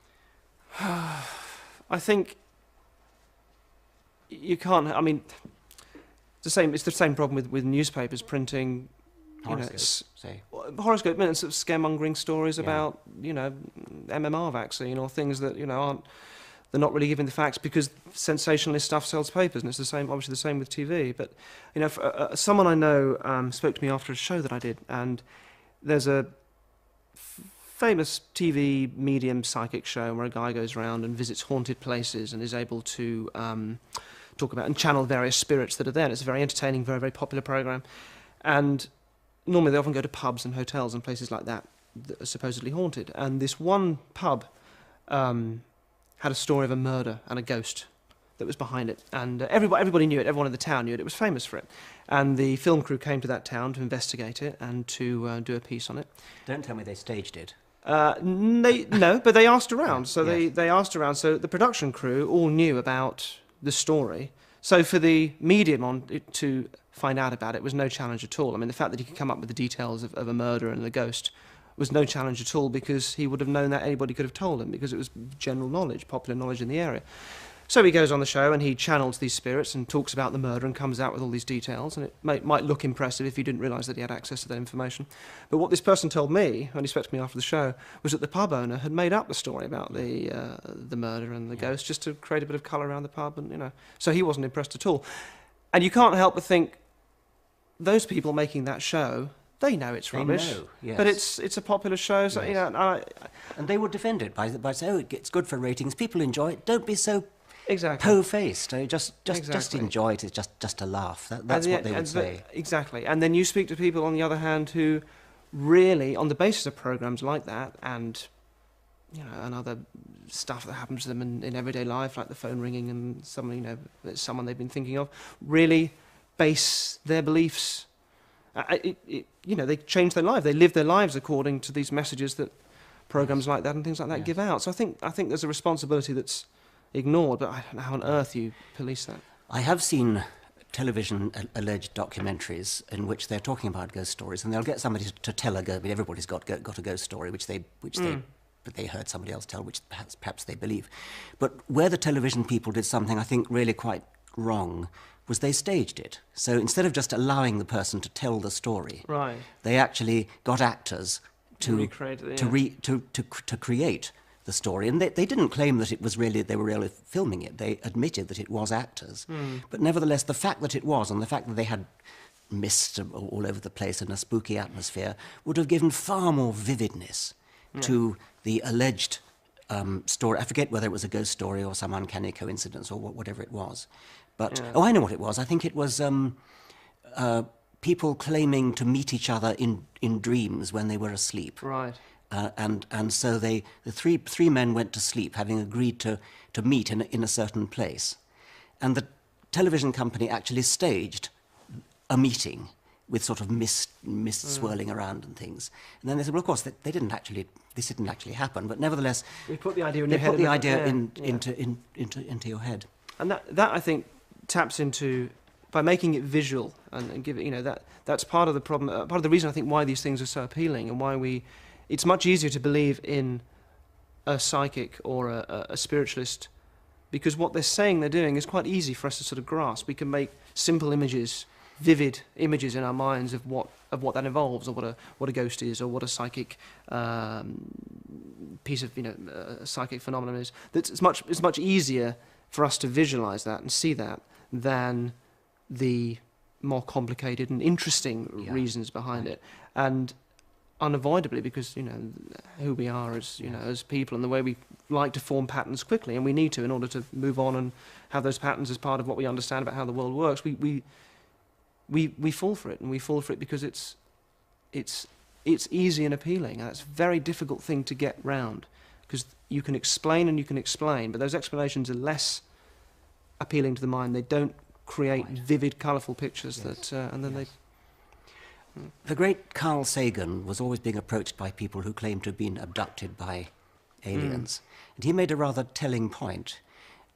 I think you can't. I mean, it's the same problem with newspapers printing horoscope and scaremongering stories about MMR vaccine or things that aren't they're not really giving the facts, because sensationalist stuff sells papers, and it's the same, obviously the same with TV. But someone I know spoke to me after a show that I did, and there's a famous TV medium psychic show where a guy goes around and visits haunted places and is able to talk about and channel various spirits that are there. And it's a very entertaining, very, very popular program. And normally they often go to pubs and hotels and places like that that are supposedly haunted. And this one pub had a story of a murder and a ghost that was behind it. And everybody knew it, everyone in the town knew it, it was famous for it. And the film crew came to that town to investigate it and to do a piece on it. Don't tell me they staged it. No, but they asked around. So Yes. they asked around. So the production crew all knew about the story. So for the medium on to find out about it was no challenge at all. I mean, the fact that he could come up with the details of a murder and the ghost was no challenge at all, because he would have known that anybody could have told him, because it was general knowledge, popular knowledge in the area. So he goes on the show and he channels these spirits and talks about the murder and comes out with all these details, and it might look impressive if you didn't realise that he had access to that information. But what this person told me, when he spoke to me after the show, was that the pub owner had made up the story about the murder and the ghost just to create a bit of colour around the pub, and so he wasn't impressed at all. And you can't help but think, those people making that show, they know it's rubbish. They know, yes. But it's a popular show, so Yes. And they would defend it by saying, oh, it's good for ratings, people enjoy it, don't be so exactly. po-faced. Just Exactly. enjoy it. It's just a laugh. That's what they would say. Exactly. And then you speak to people, on the other hand, who really, on the basis of programs like that, and and other stuff that happens to them in everyday life, like the phone ringing and someone they've been thinking of, really base their beliefs. They change their life. They live their lives according to these messages that programs like that and things like that give out. So I think there's a responsibility that's ignored, but I don't know how on earth you police that. I have seen television alleged documentaries in which they're talking about ghost stories, and they'll get somebody to tell a ghost. I mean, everybody's got a ghost story which they heard somebody else tell, which perhaps they believe. But where the television people did something I think really quite wrong was they staged it. So instead of just allowing the person to tell the story, Right. they actually got actors to recreate it, to create the story, and they didn't claim that they were really filming it. They admitted that it was actors, but nevertheless, the fact that it was, and the fact that they had mist all over the place in a spooky atmosphere, would have given far more vividness to the alleged story. I forget whether it was a ghost story or some uncanny coincidence or whatever it was. But I know what it was. I think it was people claiming to meet each other in dreams when they were asleep. Right. And so the three men went to sleep, having agreed to meet in a certain place, and the television company actually staged a meeting with sort of mist swirling around and things. And then they said, well, of course, this didn't actually happen, but nevertheless, They put the idea in they your head. put the idea Yeah. into your head. And that I think taps into, by making it visual and give it, that's part of the problem, part of the reason I think why these things are so appealing, and why it's much easier to believe in a psychic or a spiritualist, because what they're saying they're doing is quite easy for us to sort of grasp. We can make simple images, vivid images in our minds of what that involves, or what a ghost is, or what a psychic piece of psychic phenomenon is. It's much easier for us to visualize that and see that than the more complicated and interesting reasons behind it. And unavoidably, because who we are as people, and the way we like to form patterns quickly, and we need to in order to move on and have those patterns as part of what we understand about how the world works, we fall for it, and we fall for it because it's easy and appealing, and it's a very difficult thing to get round, because you can explain and you can explain, but those explanations are less appealing to the mind. They don't create vivid, colourful pictures and then they. The great Carl Sagan was always being approached by people who claimed to have been abducted by aliens. And he made a rather telling point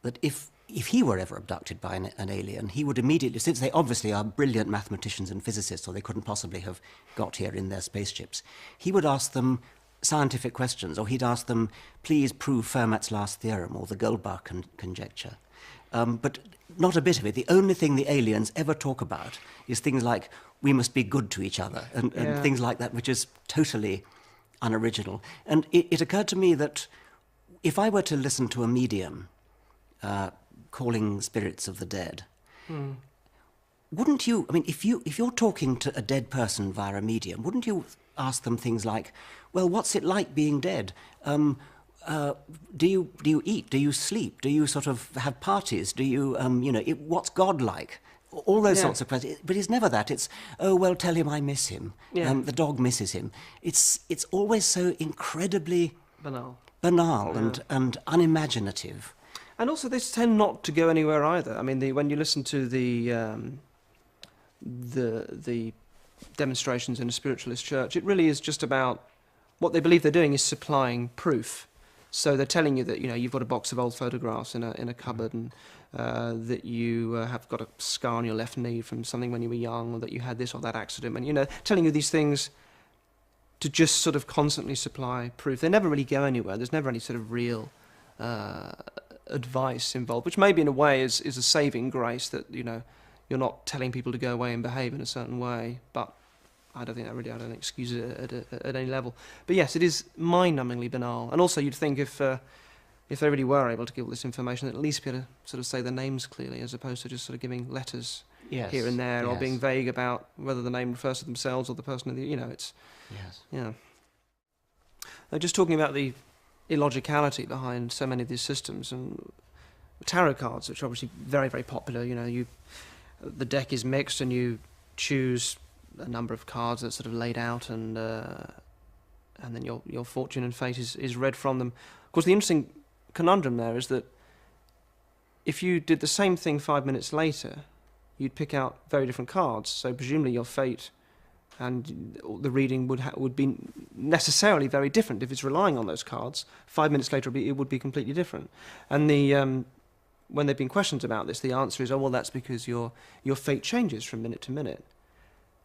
that if he were ever abducted by an alien, he would immediately, since they obviously are brilliant mathematicians and physicists, or they couldn't possibly have got here in their spaceships, he would ask them scientific questions, or he'd ask them, please prove Fermat's last theorem or the Goldbach conjecture. But not a bit of it. The only thing the aliens ever talk about is things like, we must be good to each other, and things like that, which is totally unoriginal. And it occurred to me that if I were to listen to a medium calling spirits of the dead. Wouldn't you, I mean, if you're talking to a dead person via a medium, wouldn't you ask them things like, well, what's it like being dead? Do you eat? Do you sleep? Do you sort of have parties? Do you, what's God like? All those sorts of questions. But it's never that. It's, oh, well, tell him I miss him. Yeah. The dog misses him. It's always so incredibly Banal. And unimaginative. And also, they tend not to go anywhere either. I mean, when you listen to the demonstrations in a spiritualist church, it really is just about what they believe they're doing is supplying proof. So they're telling you that you've got a box of old photographs in a cupboard, and that you have got a scar on your left knee from something when you were young, or that you had this or that accident, and telling you these things to just sort of constantly supply proof. They never really go anywhere. There's never any sort of real advice involved, which maybe in a way is a saving grace, that you're not telling people to go away and behave in a certain way, but I don't think excuse it at any level. But yes, it is mind-numbingly banal. And also, you'd think if they really were able to give all this information, they'd at least be able to sort of say their names clearly, as opposed to just sort of giving letters here and there, or being vague about whether the name refers to themselves or the person. It's just talking about the illogicality behind so many of these systems, and tarot cards, which are obviously very, very popular. The deck is mixed, and you choose a number of cards that's sort of laid out, and then your fortune and fate is read from them. Of course, the interesting conundrum there is that if you did the same thing 5 minutes later, you'd pick out very different cards. So presumably your fate and the reading would be necessarily very different if it's relying on those cards. 5 minutes later, it would be completely different. And when there have been questions about this, the answer is, oh, well, that's because your fate changes from minute to minute.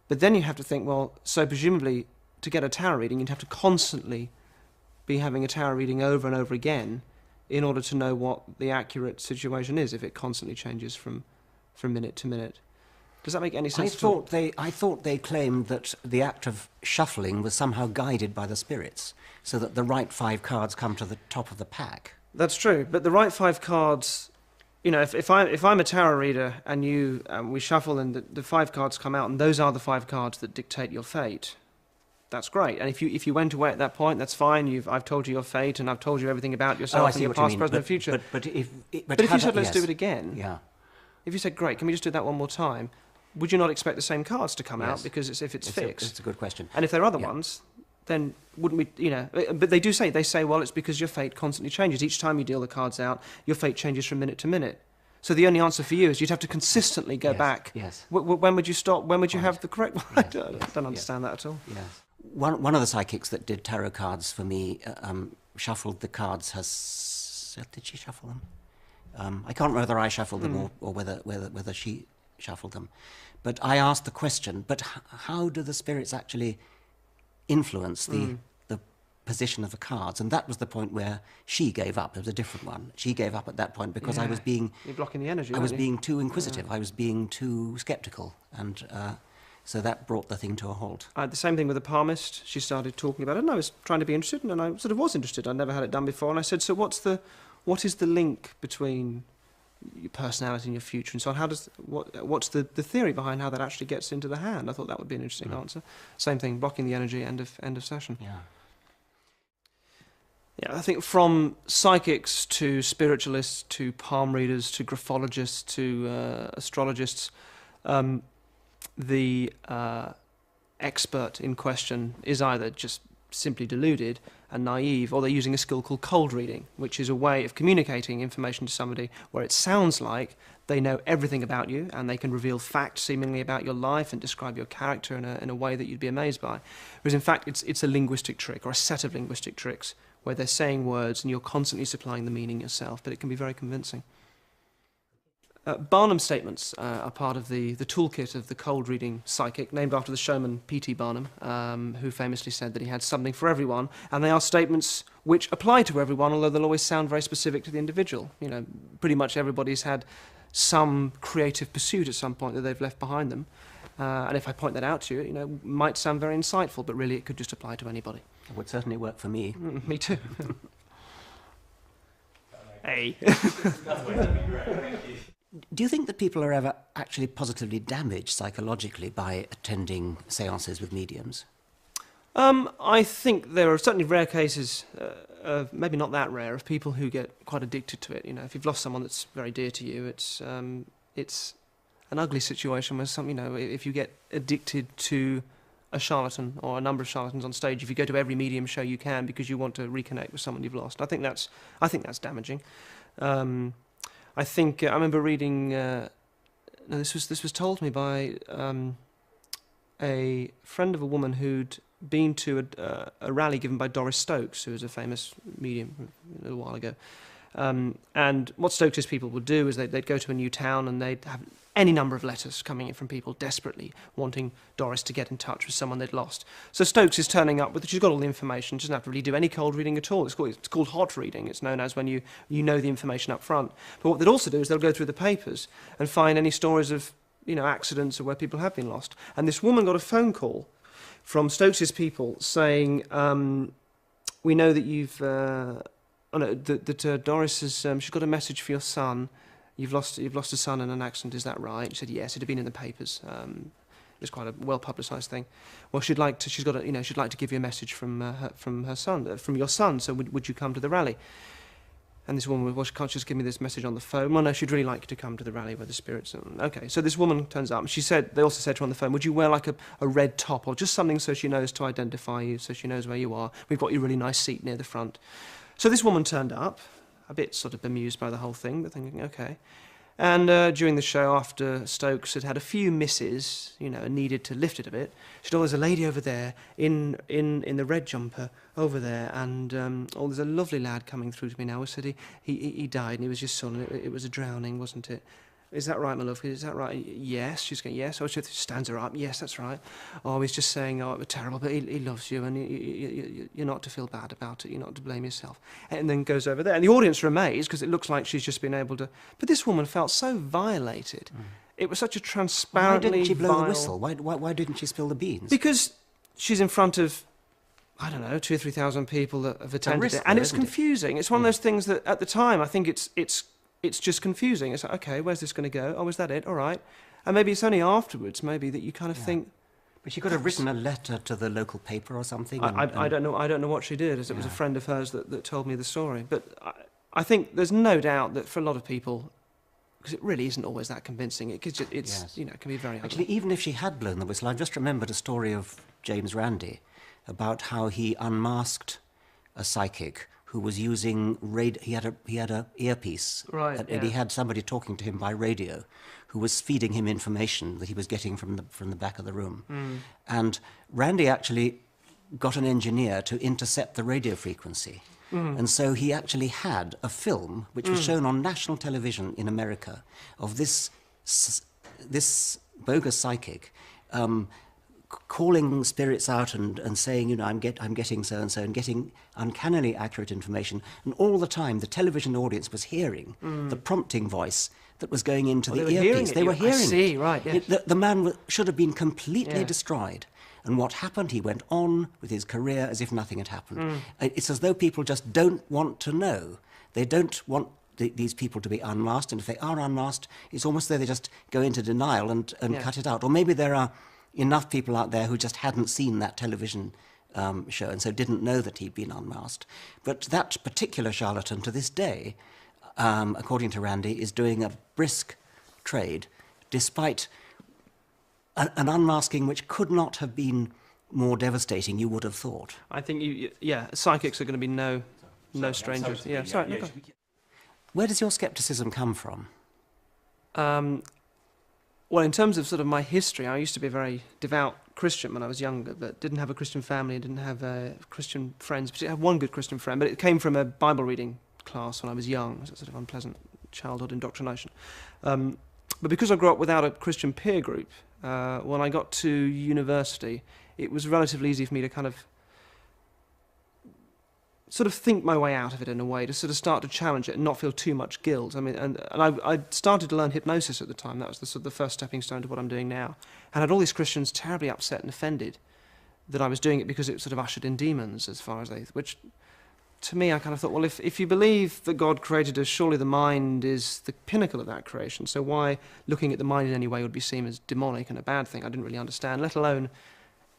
But then you have to think, well, so presumably to get a tarot reading, you'd have to constantly be having a tarot reading over and over again in order to know what the accurate situation is, if it constantly changes from minute to minute. Does that make any sense? I thought they claimed that the act of shuffling was somehow guided by the spirits, so that the right 5 cards come to the top of the pack. That's true, but the right 5 cards, if I'm a tarot reader and we shuffle and the 5 cards come out, and those are the 5 cards that dictate your fate, that's great. And if you went away at that point, that's fine. I've told you your fate, and I've told you everything about yourself and your past, present, and future. But if you said, let's do it again. Yeah. If you said, great, can we just do that one more time? Would you not expect the same cards to come out, because it's fixed? It's a good question. And if there are other ones, then wouldn't we, but they say, well, it's because your fate constantly changes. Each time you deal the cards out, your fate changes from minute to minute. So the only answer for you is you'd have to consistently go back. Yes. When would you stop? When would you have the correct one? I don't understand that at all. Yes. One of the psychics that did tarot cards for me shuffled the cards. Did she shuffle them? I can't remember whether I shuffled them or whether she shuffled them. But I asked the question, but how do the spirits actually influence the position of the cards? And that was the point where she gave up. It was a different one. She gave up at that point because I was being... You're blocking the energy, I was being too inquisitive. I was being too sceptical. And so that brought the thing to a halt. I had the same thing with the palmist. She started talking about it, and I was trying to be interested, and I sort of was interested. I'd never had it done before. And I said, so what is the link between your personality and your future and so on? What's the theory behind how that actually gets into the hand? I thought that would be an interesting answer. Same thing, blocking the energy, end of session. Yeah, I think from psychics to spiritualists to palm readers to graphologists to astrologists, the expert in question is either just simply deluded and naive, or they're using a skill called cold reading, which is a way of communicating information to somebody where it sounds like they know everything about you and they can reveal facts seemingly about your life and describe your character in a way that you'd be amazed by. Whereas in fact it's a linguistic trick, or a set of linguistic tricks, where they're saying words and you're constantly supplying the meaning yourself, but it can be very convincing. Barnum statements are part of the toolkit of the cold reading psychic, named after the showman P.T. Barnum, who famously said that he had something for everyone, and they are statements which apply to everyone, although they'll always sound very specific to the individual. Pretty much everybody's had some creative pursuit at some point that they've left behind them, and if I point that out to you, it might sound very insightful, but really it could just apply to anybody. It would certainly work for me. Me too. Hey. That'd be great. Thank you. Do you think that people are ever actually positively damaged psychologically by attending seances with mediums? I think there are certainly rare cases, maybe not that rare, of people who get quite addicted to it. You know, if you've lost someone that's very dear to you, it's an ugly situation where if you get addicted to a charlatan or a number of charlatans on stage, if you go to every medium show you can because you want to reconnect with someone you've lost, I think that's damaging. I think I remember reading. This was told to me by a friend of a woman who'd been to a rally given by Doris Stokes, who was a famous medium a little while ago. And what Stokes' people would do is they'd go to a new town and they'd have any number of letters coming in from people desperately wanting Doris to get in touch with someone they'd lost. So Stokes is turning up with, she's got all the information, she doesn't have to really do any cold reading at all. It's called hot reading. It's known as when you know the information up front. But what they'd also do is they'll go through the papers and find any stories of accidents or where people have been lost. And this woman got a phone call from Stokes' people saying, we know that you've... that Doris has, she's got a message for your son. You've lost a son in an accident, is that right? She said yes, it had been in the papers. It was quite a well-publicised thing. Well, she'd like to give you a message from her son, from your son. So would you come to the rally? And this woman, well, she can't just give me this message on the phone. Well, no, she'd really like you to come to the rally where the spirits are. Okay, so this woman turns up, and they also said to her on the phone, would you wear like a red top or just something so she knows to identify you, so she knows where you are? We've got you a really nice seat near the front. So this woman turned up, a bit sort of bemused by the whole thing, but thinking, okay. And during the show, after Stokes had had a few misses, and needed to lift it a bit, she said, oh, there's a lady over there in the red jumper over there, and there's a lovely lad coming through to me now. He said he died, and he was just son. It was a drowning, wasn't it? Is that right, my love? Is that right? Yes. She's going, yes. Oh, she stands her up. Yes, that's right. Oh, he's just saying, oh, it was terrible, but he loves you, and you're not to feel bad about it. You're not to blame yourself. And then goes over there. And the audience are amazed because it looks like she's just been able to... But this woman felt so violated. Mm. It was such a transparently Why didn't she blow vile... the whistle? Why didn't she spill the beans? Because she's in front of... I don't know, 2,000 or 3,000 people that have attended it. And it's confusing. It's one of those things that, at the time, I think it's just confusing. It's like, okay, where's this going to go? Oh, is that it? All right. And maybe it's only afterwards, maybe, that you kind of think... But she could have written a letter to the local paper or something. I don't know. I don't know what she did, as it was a friend of hers that told me the story. But I think there's no doubt that for a lot of people, because it really isn't always that convincing, it can be very ugly. Actually, even if she had blown the whistle, I've just remembered a story of James Randi about how he unmasked a psychic who was using he had a earpiece, right, and he had somebody talking to him by radio, who was feeding him information that he was getting from the back of the room, and Randy actually got an engineer to intercept the radio frequency, and so he actually had a film which was shown on national television in America of this bogus psychic. Calling spirits out and saying, I'm getting so-and-so, and getting uncannily accurate information. And all the time, the television audience was hearing the prompting voice that was going into the earpiece. They were hearing it. I see, right, yes. The man should have been completely destroyed. And what happened, he went on with his career as if nothing had happened. It's as though people just don't want to know. They don't want these people to be unmasked. And if they are unmasked, it's almost as though they just go into denial and cut it out. Or maybe there are enough people out there who just hadn't seen that television show and so didn't know that he'd been unmasked. But that particular charlatan to this day, according to Randy, is doing a brisk trade despite an unmasking which could not have been more devastating, you would have thought. I think, psychics are going to be no strangers. Where does your scepticism come from? Well, in terms of sort of my history, I used to be a very devout Christian when I was younger, but didn't have a Christian family, didn't have Christian friends. But I had one good Christian friend, but it came from a Bible reading class when I was young. It was a sort of unpleasant childhood indoctrination. But because I grew up without a Christian peer group, when I got to university, it was relatively easy for me to kind of sort of think my way out of it in a way, to sort of start to challenge it and not feel too much guilt. I mean, and I started to learn hypnosis at the time. That was the first stepping stone to what I'm doing now. And I had all these Christians terribly upset and offended that I was doing it because it sort of ushered in demons, as far as which to me, I kind of thought, well, if you believe that God created us, surely the mind is the pinnacle of that creation. So why looking at the mind in any way would be seen as demonic and a bad thing? I didn't really understand, let alone,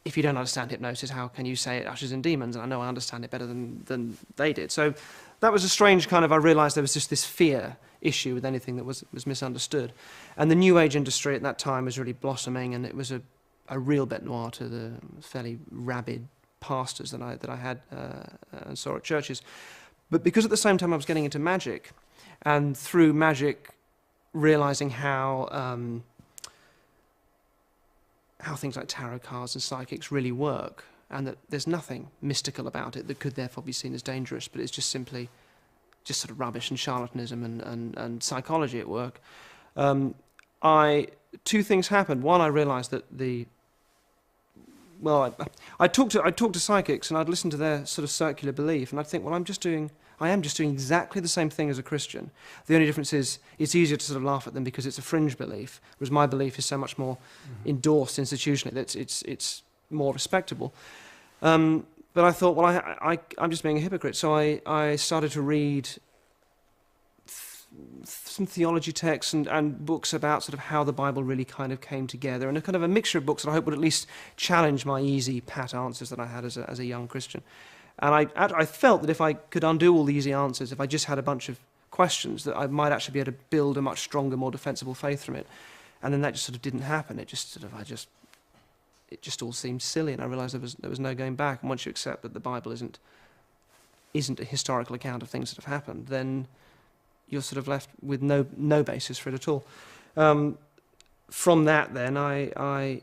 if you don't understand hypnosis, how can you say it ushers in demons? And I know I understand it better than they did. So that was a strange kind of, I realised there was just this fear issue with anything that was misunderstood. And the New Age industry at that time was really blossoming, and it was a real bête noire to the fairly rabid pastors that I had and saw at churches. But because at the same time I was getting into magic, and through magic realising how things like tarot cards and psychics really work, and that there's nothing mystical about it that could therefore be seen as dangerous, but it's just simply just sort of rubbish and charlatanism and psychology at work. Two things happened. One, I realised that I talked to psychics, and I'd listen to their sort of circular belief, and I'd think, well, I am just doing exactly the same thing as a Christian. The only difference is it's easier to sort of laugh at them because it's a fringe belief, whereas my belief is so much more endorsed institutionally that it's more respectable. But I thought, well, I'm just being a hypocrite. So I started to read some theology texts and books about sort of how the Bible really kind of came together, and a kind of a mixture of books that I hope would at least challenge my easy, pat answers that I had as a young Christian. And I felt that if I could undo all the easy answers, if I just had a bunch of questions, that I might actually be able to build a much stronger, more defensible faith from it. And then that just sort of didn't happen. It just all seemed silly, and I realised there was no going back. And once you accept that the Bible isn't a historical account of things that have happened, then you're sort of left with no basis for it at all. From that, then, I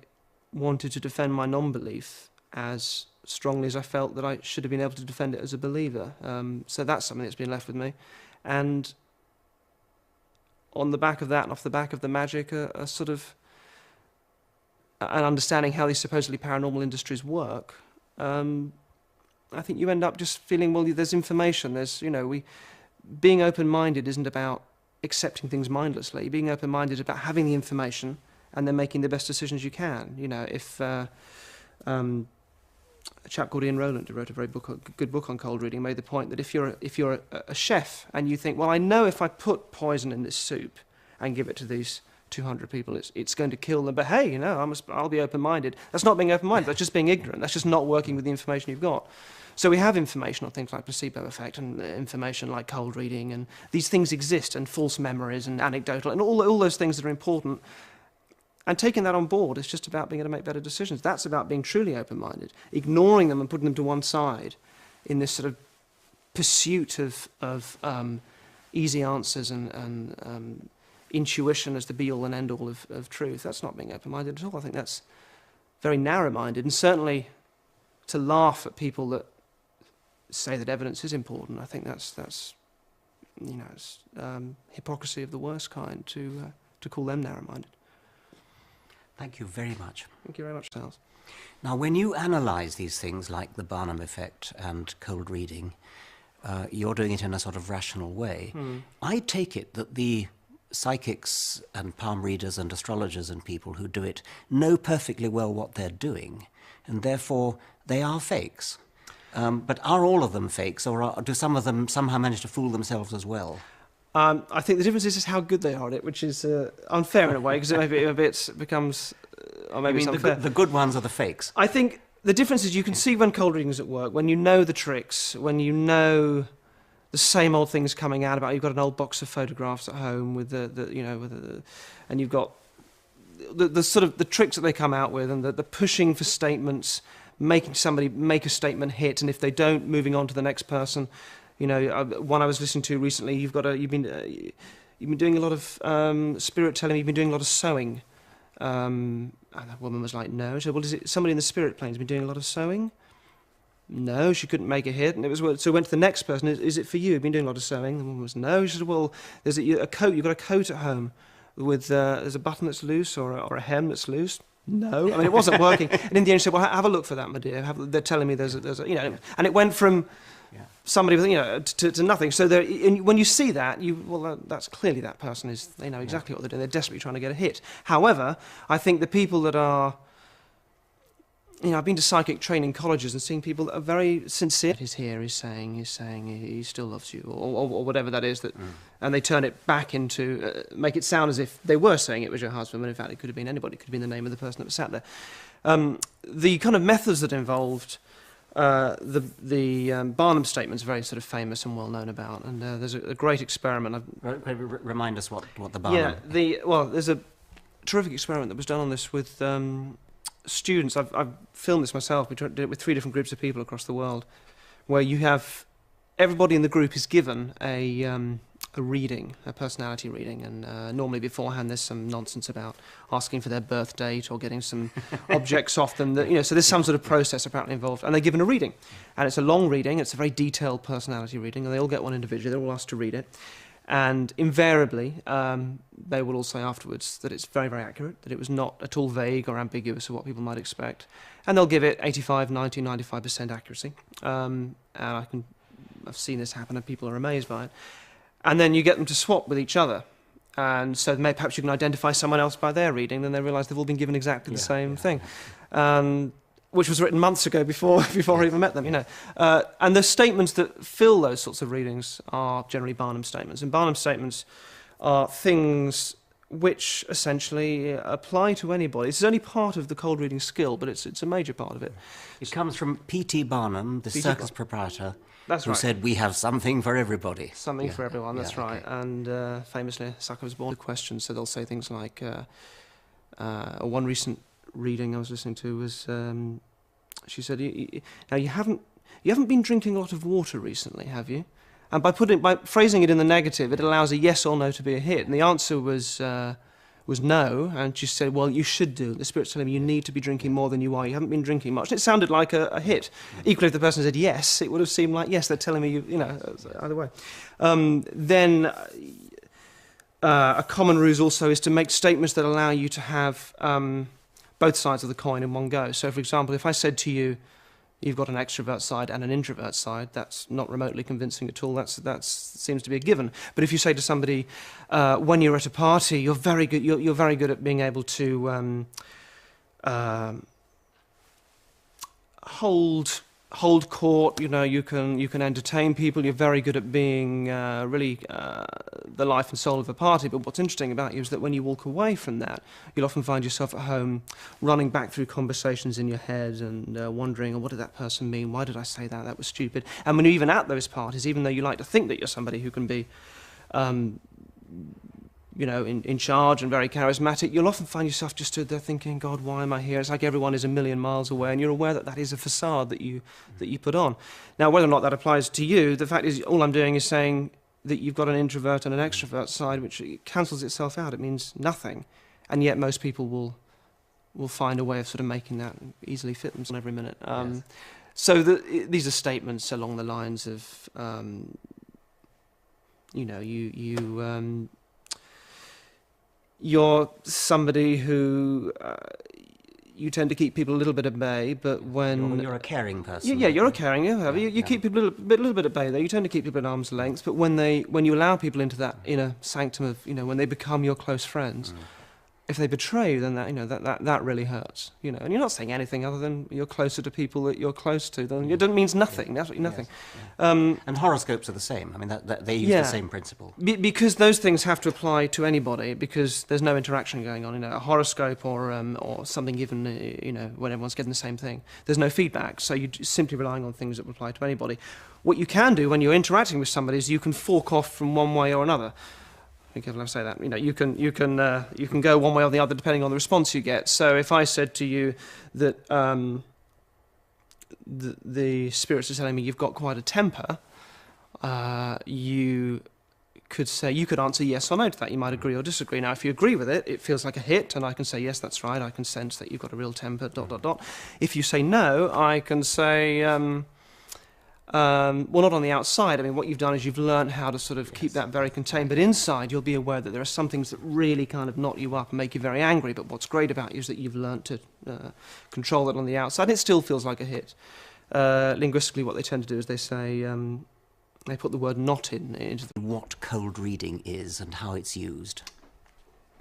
wanted to defend my non-belief as strongly as I felt that I should have been able to defend it as a believer. So that's something that's been left with me. And on the back of that, and off the back of the magic, a sort of and understanding how these supposedly paranormal industries work, I think you end up just feeling, well, there's information. Being open-minded isn't about accepting things mindlessly. Being open-minded is about having the information and then making the best decisions you can. If a chap called Ian Rowland, who wrote a very good book on cold reading, made the point that if you're a chef and you think, well, I know if I put poison in this soup and give it to these 200 people, it's going to kill them. But hey, I'll be open-minded. That's not being open-minded. That's just being ignorant. That's just not working with the information you've got. So we have information on things like placebo effect and information like cold reading, and these things exist, and false memories and anecdotal and all those things that are important. And taking that on board is just about being able to make better decisions. That's about being truly open-minded, ignoring them and putting them to one side in this sort of pursuit of easy answers and intuition as the be-all and end-all of truth. That's not being open-minded at all. I think that's very narrow-minded, and certainly to laugh at people that say that evidence is important, I think that's hypocrisy of the worst kind to call them narrow-minded. Thank you very much. Thank you very much, Charles. Now, when you analyse these things like the Barnum effect and cold reading, you're doing it in a sort of rational way. I take it that the psychics and palm readers and astrologers and people who do it know perfectly well what they're doing, and therefore they are fakes. But are all of them fakes, or do some of them somehow manage to fool themselves as well? I think the difference is how good they are at it, which is unfair in a way, because maybe it becomes, or maybe it's unfair. The good ones are the fakes? I think the difference is you can see when cold reading is at work, when you know the tricks, when you know the same old things coming out about. You've got an old box of photographs at home with and you've got the sort of the tricks that they come out with, and the pushing for statements, making somebody make a statement hit, and if they don't, moving on to the next person. One I was listening to recently, you've been doing a lot of spirit telling. You've been doing a lot of sewing. And that woman was like, no. She said, well, is it somebody in the spirit plane has been doing a lot of sewing? No, she couldn't make a hit. And so I went to the next person. Is it for you? You've been doing a lot of sewing. The woman was, no. She said, well, there's a coat. You've got a coat at home with there's a button that's loose or a hem that's loose. No, I mean, it wasn't working. And in the end, she said, well, have a look for that, my dear. They're telling me there's a, and it went from somebody with, to nothing. So when you see that, that's clearly that person they know exactly what they're doing. They're desperately trying to get a hit. However, I think the people that are I've been to psychic training colleges and seeing people that are very sincere. He's here, he's saying he still loves you, or whatever that is, and they turn it back into, make it sound as if they were saying it was your husband, when in fact it could have been anybody, it could have been the name of the person that was sat there. The kind of methods that involved, the Barnum statement's very sort of famous and well known about, and there's a great experiment. Remind us what the Barnum... Yeah, there's a terrific experiment that was done on this with students. I've filmed this myself. We did it with 3 different groups of people across the world, where you have everybody in the group is given a reading, a personality reading, and normally beforehand there's some nonsense about asking for their birth date or getting some objects off them. So there's some sort of process apparently involved, and they're given a reading, and it's a long reading. It's a very detailed personality reading, and they all get one individually. They're all asked to read it. And invariably, they will all say afterwards that it's very, very accurate, that it was not at all vague or ambiguous of what people might expect. And they'll give it 85, 90, 95% accuracy. And I've seen this happen, and people are amazed by it. And then you get them to swap with each other. And so perhaps you can identify someone else by their reading, then they realise they've all been given exactly the same thing. Which was written months ago before I even met them, And the statements that fill those sorts of readings are generally Barnum statements. And Barnum statements are things which essentially apply to anybody. It's only part of the cold reading skill, but it's a major part of it. It comes from P.T. Barnum, the circus proprietor, who said, "We have something for everybody." Something for everyone, that's right. Okay. And famously, Sucker was born with questions, so they'll say things like, one recent reading I was listening to was, she said, "Now you haven't been drinking a lot of water recently, have you?" And by phrasing it in the negative, it allows a yes or no to be a hit. And the answer was no. And she said, "Well, you should do. The spirit's telling me you need to be drinking more than you are. You haven't been drinking much." And it sounded like a hit. Equally, if the person said yes, it would have seemed like yes. They're telling me either way. Then a common ruse also is to make statements that allow you to have both sides of the coin in one go. So, for example, if I said to you, "You've got an extrovert side and an introvert side," that's not remotely convincing at all. That seems to be a given. But if you say to somebody, "When you're at a party, you're very good. You're very good at being able to hold court. You can entertain people. You're very good at being really the life and soul of a party." But what's interesting about you is that when you walk away from that, you'll often find yourself at home running back through conversations in your head and wondering, "Oh, what did that person mean? Why did I say that? That was stupid." And when you're even at those parties, even though you like to think that you're somebody who can be in charge and very charismatic, you'll often find yourself just stood there thinking, "God, why am I here?" It's like everyone is a million miles away, and you're aware that that is a facade that you put on. Now, whether or not that applies to you, the fact is all I'm doing is saying that you've got an introvert and an extrovert side, which cancels itself out. It means nothing. And yet most people will find a way of sort of making that easily fit them every minute. Yes. So these are statements along the lines of, you're somebody who you tend to keep people a little bit at bay, but when you're a caring person, you're a caring. You keep people a little bit at bay. There, you tend to keep people at arm's length. But when you allow people into that inner sanctum of when they become your close friends. If they betray you, then that really hurts, and you're not saying anything other than you're closer to people that you're close to. Then it means nothing. Absolutely nothing. Yes. And horoscopes are the same. I mean, they use the same principle. Because those things have to apply to anybody, because there's no interaction going on. A horoscope or something given, when everyone's getting the same thing. There's no feedback, so you're simply relying on things that will apply to anybody. What you can do when you're interacting with somebody is you can fork off from one way or another. Be careful I say that. You can go one way or the other depending on the response you get. So if I said to you that the spirits are telling me you've got quite a temper, you could answer yes or no to that. You might agree or disagree. Now, if you agree with it, it feels like a hit, and I can say yes, that's right. I can sense that you've got a real temper. ... If you say no, I can say. Well, not on the outside. I mean, what you've done is you've learned how to sort of keep that very contained. But inside, you'll be aware that there are some things that really kind of knock you up and make you very angry. But what's great about you is that you've learned to control that on the outside. It still feels like a hit. Linguistically, what they tend to do is they say, they put the word not into what cold reading is and how it's used.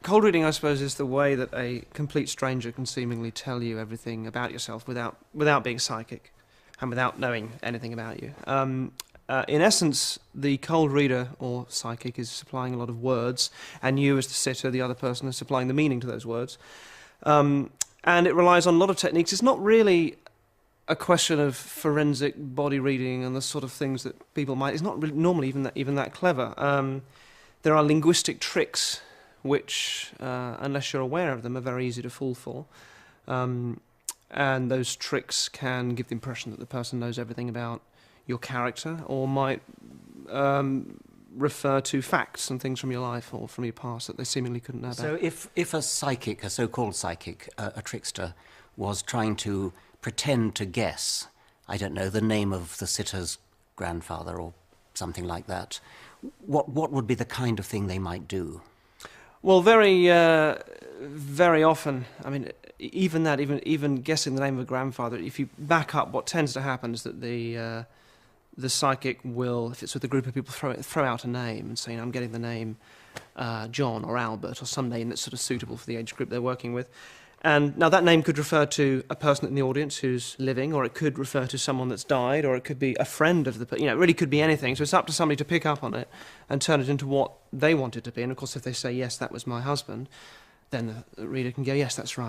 Cold reading, I suppose, is the way that a complete stranger can seemingly tell you everything about yourself without being psychic and without knowing anything about you. In essence, the cold reader or psychic is supplying a lot of words, and you as the sitter, the other person, is supplying the meaning to those words. And it relies on a lot of techniques. It's not really a question of forensic body reading and the sort of things that people might... It's not really normally even that clever. There are linguistic tricks which, unless you're aware of them, are very easy to fall for. And those tricks can give the impression that the person knows everything about your character, or might refer to facts and things from your life or from your past that they seemingly couldn't know about. So if a psychic, a so-called psychic, a trickster, was trying to pretend to guess, I don't know, the name of the sitter's grandfather or something like that, what would be the kind of thing they might do? Well, very often, I mean, even guessing the name of a grandfather, if you back up, what tends to happen is that the psychic will, if it's with a group of people, throw out a name and say, I'm getting the name John or Albert or some name that's sort of suitable for the age group they're working with. And now that name could refer to a person in the audience who's living, or it could refer to someone that's died, or it could be a friend of the person. It really could be anything. So it's up to somebody to pick up on it and turn it into what they want it to be. And of course, if they say, yes, that was my husband, then the reader can go, yes, that's right.